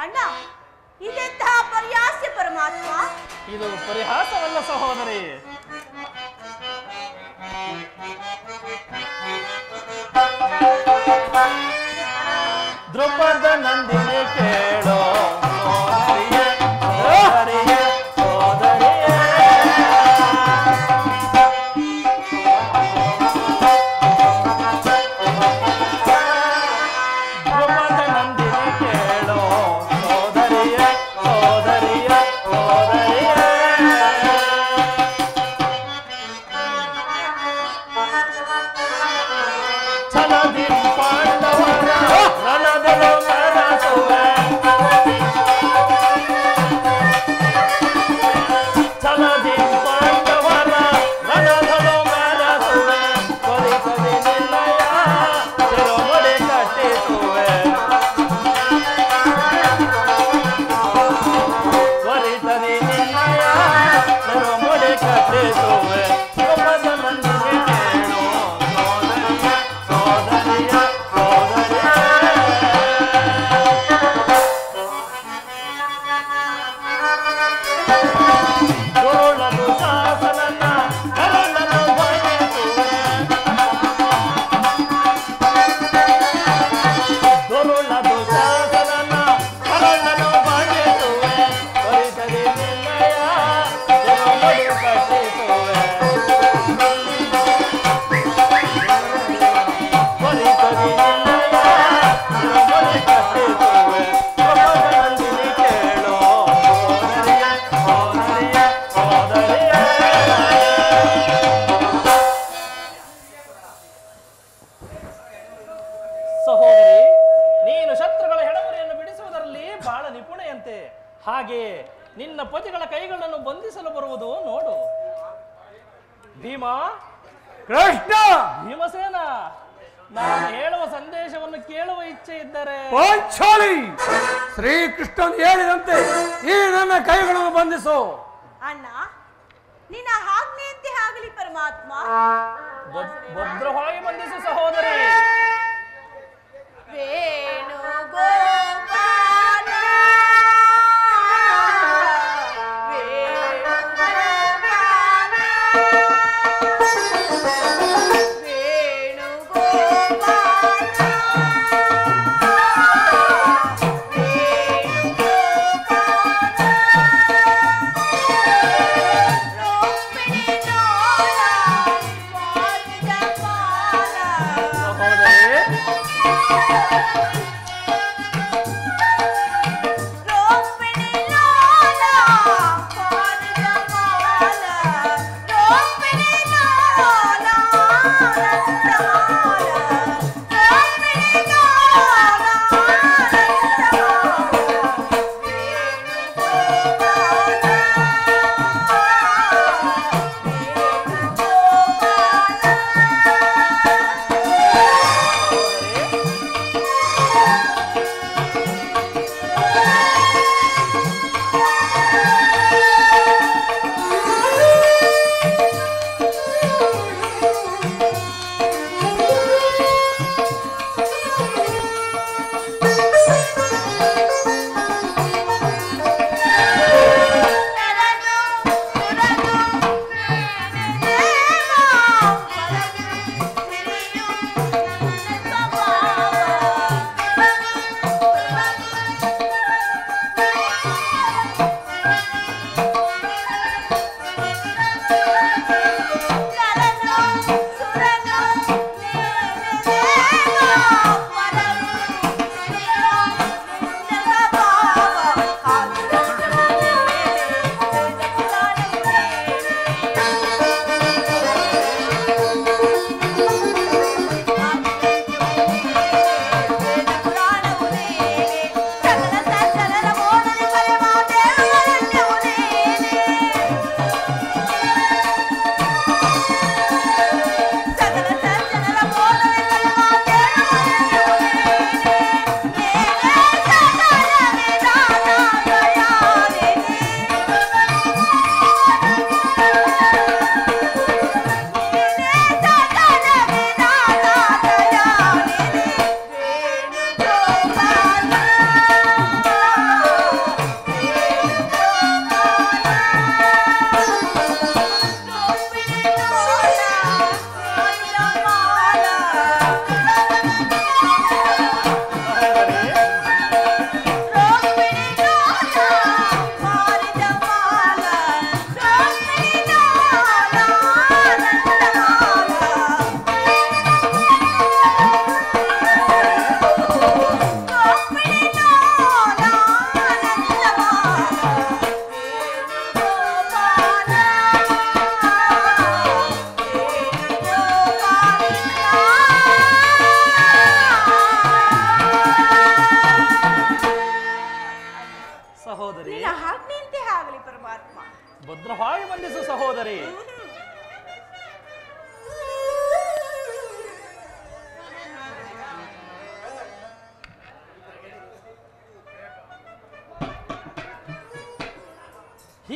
ಅಣ್ಣ, ಇದೆಂತಹ ಪರ್ಯಾಸ್ಯ ಪರಮಾತ್ಮ? ಇದು ಪರಿಹಾಸವಲ್ಲ ಸಹೋದರಿ. ದ್ರೌಪದ ನಂದಿನಿ ಕೇಳೋ ಸೋದರಿಯೇ, ಸೋದರಿಯೇ, ಸೋದರಿಯೇ. ದ್ರೌಪದ ನಂದಿನಿ ಕೇಳೋ ಸೋದರಿಯೇ, ಸೋದರಿಯೇ, ಸೋದರಿಯೇ. ಛಲದಿ ಪಾಂಡವರ ರಣದಳು ಮೆರೆಸುವೆ. ನಿನ್ನ ಪತಿಗಳ ಕೈಗಳನ್ನು ಬಂಧಿಸಲು ಬರುವುದು ನೋಡು. ಭೀಮ, ಕೃಷ್ಣ, ಭೀಮಸೇನ, ನಾನು ಹೇಳುವ ಸಂದೇಶವನ್ನು ಕೇಳುವ ಇಚ್ಛೆ ಇದ್ದರೆ ಪಾಂಚಾಲಿ, ಶ್ರೀಕೃಷ್ಣನ್ ಹೇಳಿದಂತೆ ಈ ನನ್ನ ಕೈಗಳನ್ನು ಬಂಧಿಸು. ಅಣ್ಣ, ನಿನ್ನ ಆಜ್ಞೆಯಂತೆ ಆಗಲಿ ಪರಮಾತ್ಮ. ಭದ್ರವಾಗಿ ಬಂಧಿಸು ಸಹೋದರಿ. ವೇಣುಗೋಪಾಲ ಭದ್ರವಾಗಿ ಬಂಧಿಸು ಸಹೋದರಿ.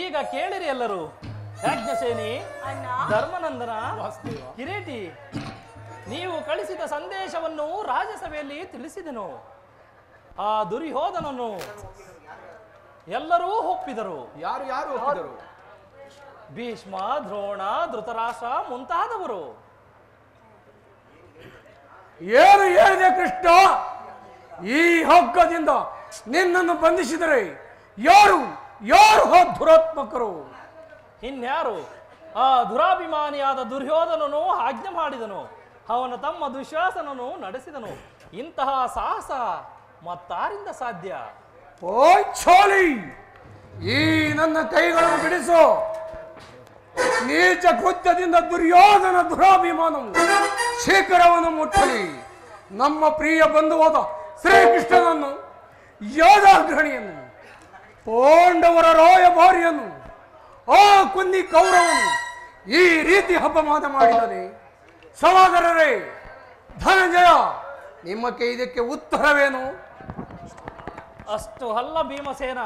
ಈಗ ಕೇಳಿರಿ ಎಲ್ಲರೂ. ಯಾಜ್ಞಸೇನಿ, ಧರ್ಮನಂದನ, ಕಿರೀಟಿ, ನೀವು ಕಳಿಸಿದ ಸಂದೇಶವನ್ನು ರಾಜಸಭೆಯಲ್ಲಿ ತಿಳಿಸಿದೆನು. ಆ ದುರ್ಯೋಧನನು ಎಲ್ಲರೂ ಒಪ್ಪಿದರು. ಯಾರು ಯಾರು ಒಪ್ಪಿದರು? ಭೀಷ್ಮ, ದ್ರೋಣ, ಧೃತರಾಷ್ಟ್ರ ಮುಂತಾದವರು. ಏನು ಹೇಳಿದೆ ಕೃಷ್ಣ? ಈ ಹಗ್ಗದಿಂದ ನಿನ್ನನ್ನು ಬಂಧಿಸಿದರೆ ಯಾರು ಯಾರು ದುರಾತ್ಮಕರು? ಇನ್ಯಾರು? ಆ ದುರಾಭಿಮಾನಿಯಾದ ದುರ್ಯೋಧನನು ಆಜ್ಞೆ ಮಾಡಿದನು, ಅವನ ತಮ್ಮ ದುಶ್ಯಾಸನನು ನಡೆಸಿದನು. ಇಂತಹ ಸಾಹಸ ಮತ್ತಾರಿಂದ ಸಾಧ್ಯ? ಪಾಂಚಾಲಿ, ಈ ನನ್ನ ಕೈಗಳನ್ನು ಬಿಡಿಸು. ನೀಚ ಕೃತ್ಯದಿಂದ ದುರ್ಯೋಧನ ದುರಾಭಿಮಾನವು ಶಿಖರವನ್ನು ಮುಟ್ಟಲಿ. ನಮ್ಮ ಪ್ರಿಯ ಬಂಧುವಾದ ಶ್ರೀಕೃಷ್ಣನನ್ನು, ಯೋಧಾಗ್ರಣಿಯನ್ನು, ಪಾಂಡವರ ರಾಯಭಾರ ಕೊಂದಿ ಕೌರವನು ಈ ರೀತಿ ಅಪಮಾನ ಮಾಡಿದರೆ ಸಹೋದರರೇ, ಧನಂಜಯ, ನಿಮ್ಮಕ್ಕೆ ಇದಕ್ಕೆ ಉತ್ತರವೇನು? ಅಷ್ಟು ಅಲ್ಲ ಭೀಮಸೇನ,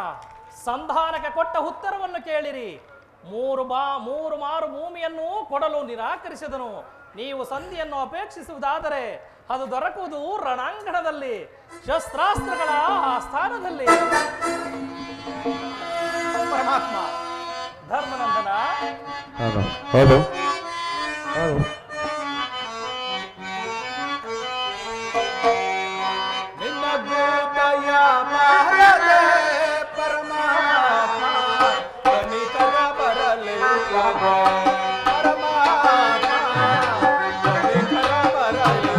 ಸಂಧಾನಕ್ಕೆ ಕೊಟ್ಟ ಉತ್ತರವನ್ನು ಕೇಳಿರಿ. ಮೂರು ಮಾರು ಭೂಮಿಯನ್ನು ಕೊಡಲು ನಿರಾಕರಿಸಿದನು. ನೀವು ಸಂಧಿಯನ್ನು ಅಪೇಕ್ಷಿಸುವುದಾದರೆ ಅದು ದೊರಕುವುದು ರಣಾಂಗಣದಲ್ಲಿ, ಶಸ್ತ್ರಾಸ್ತ್ರಗಳ ಸ್ಥಾನದಲ್ಲಿ. ಪರಮಾತ್ಮ, ಧರ್ಮನಂದನ, ಹೌದು ನಿನ್ನ ದೂತಯ ಬಾರದೆ ಪರಮಾತ್ಮ, ಕನಿಕರ ಬರಲಿಲ್ಲ ಪರಮಾತ್ಮ, ಕನಿಕರ ಬರಲಿಲ್ಲ.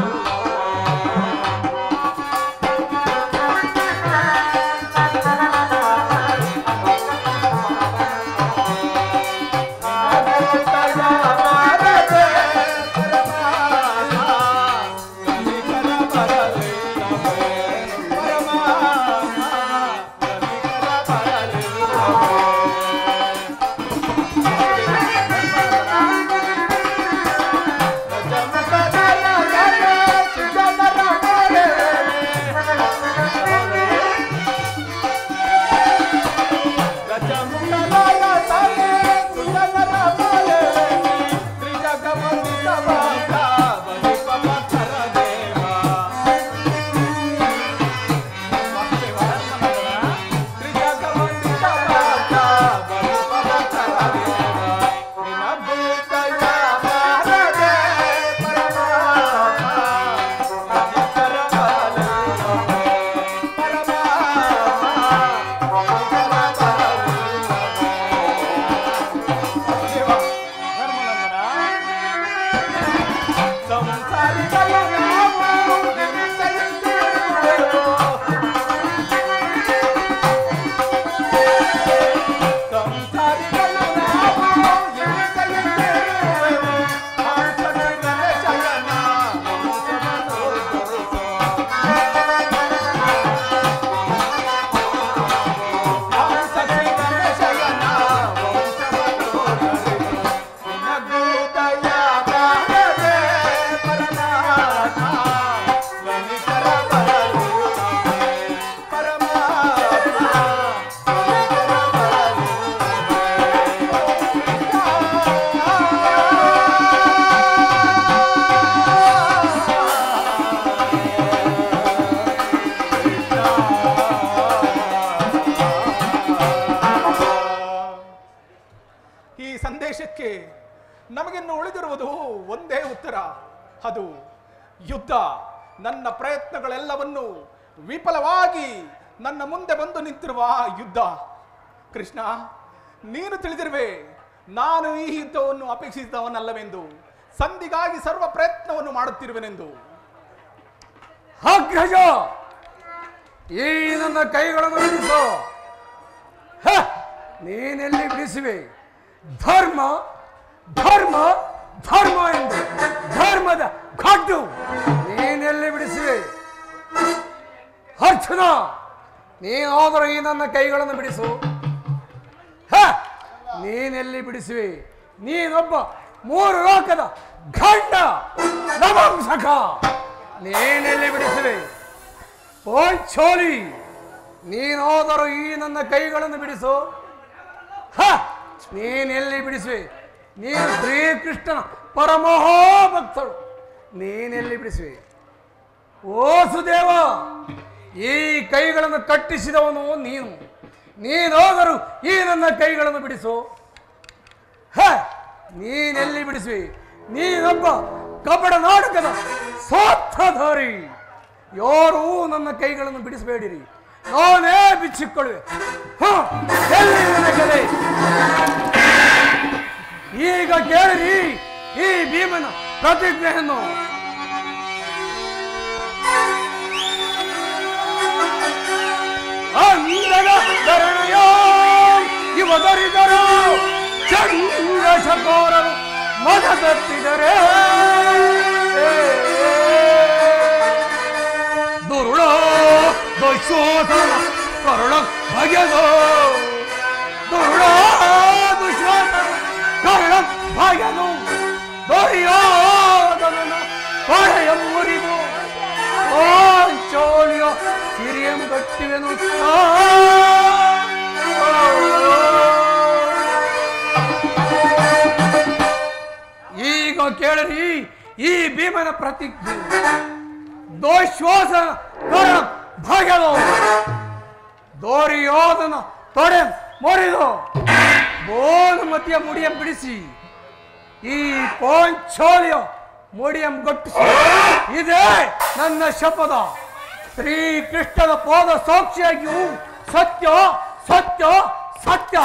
ನಮಗಿನ್ನು ಉಳಿದಿರುವುದು ಒಂದೇ ಉತ್ತರ, ಅದು ಯುದ್ಧ. ನನ್ನ ಪ್ರಯತ್ನಗಳೆಲ್ಲವನ್ನು ವಿಫಲವಾಗಿ ನನ್ನ ಮುಂದೆ ಬಂದು ನಿಂತಿರುವ ಯುದ್ಧ. ಕೃಷ್ಣ, ನೀನು ತಿಳಿದಿರುವೆ, ನಾನು ಈ ಯುದ್ಧವನ್ನು ಅಪೇಕ್ಷಿಸಿದವನಲ್ಲವೆಂದು, ಸಂಧಿಗಾಗಿ ಸರ್ವ ಪ್ರಯತ್ನವನ್ನು ಮಾಡುತ್ತಿರುವೆನೆಂದು. ಅಗ್ರಜ, ಈ ನನ್ನ ಕೈಗಳನ್ನು ಬಿಡಿಸು. ನೀನೆಲ್ಲಿ ಬಿಡಿಸುವೆ? ಧರ್ಮ ಧರ್ಮ ಧರ್ಮ ಎಂದು ಧರ್ಮದ ಖಡ್ಡು ನೀನೆಲ್ಲಿ ಬಿಡಿಸುವೆ? ಅರ್ಜುನ, ನೀನಾದರೂ ಈ ನನ್ನ ಕೈಗಳನ್ನು ಬಿಡಿಸು. ನೀನೆಲ್ಲಿ ಬಿಡಿಸುವೆ? ನೀನೊಬ್ಬ ಮೂರು ಲೋಕದ ಗಂಡ ನವಂಸಕ, ನೀನೆಲ್ಲಿ ಬಿಡಿಸುವೆ? ಪೋಂಚೋಲಿ, ನೀನಾದರೂ ಈ ನನ್ನ ಕೈಗಳನ್ನು ಬಿಡಿಸು. ನೀನೆಲ್ಲಿ ಬಿಡಿಸುವೆ? ನೀನು ಶ್ರೀಕೃಷ್ಣನ ಪರಮೋಭಕ್ತಳು, ನೀನೆಲ್ಲಿ ಬಿಡಿಸುವೆ? ಓ ಸುದೇವ, ಈ ಕೈಗಳನ್ನು ಕಟ್ಟಿಸಿದವನು ನೀನು, ನೀನಾದರೂ ಈ ನನ್ನ ಕೈಗಳನ್ನು ಬಿಡಿಸು. ನೀನೆಲ್ಲಿ ಬಿಡಿಸುವೆ? ನೀನೊಬ್ಬ ಕಪಟ ನಾಟಕದ ಸ್ವಾರ್ಥಧಾರಿ. ಯಾರೂ ನನ್ನ ಕೈಗಳನ್ನು ಬಿಡಿಸಬೇಡಿರಿ, ನಾನೇ ಬಿಚ್ಚಿಕೊಳ್ಳುವೆ. ಎಲ್ಲಿ ನನ್ನ ಕಲೆ? ಈಗ ಕೇಳಿರಿ ಈ ಭೀಮನ ಪ್ರತಿಜ್ಞೆಯನ್ನು. ಅಂದದ ಧರಣೆಯೋ ಇವದರಿದರು ಚಂದ್ರಶಕೋರರು ಮದದತ್ತಿದರೆ ದುರುಳ ದುಶ್ವಾಸನ ಕರುಳ ಬಗೆದು ದುರುಳ ದುಶ್ವಾಸನ ದೋರಿಯೋದನನು ಹೊಡೆಯ ಮುರಿದು ಚೋಳಿಯೋ ಸಿರಿಯಂ ಗಟ್ಟಿವೆನು ಈಗ ಕೇಳರಿ ಈ ಭೀಮನ ಪ್ರತಿಜ್ಞೆ ದೋಶ್ವಾಸ ಭಾಗ್ಯದು ದೋರಿಯೋದನ ತೊಡೆ ಮುರಿದು ಬೋನು ಮತಿಯ ಮುಡಿಯಂ ಬಿಡಿಸಿ ಈ ಪೋಂಚೋಳಿಯ ಮುಡಿಯಂ ಗಟ್ಟಿಸಿ ಇದೇ ನನ್ನ ಶಪಥ ಶ್ರೀಕೃಷ್ಣನ ಪಾದ ಸಾಕ್ಷಿಯಾಗಿಯೂ ಸತ್ಯ ಸತ್ಯ ಸತ್ಯ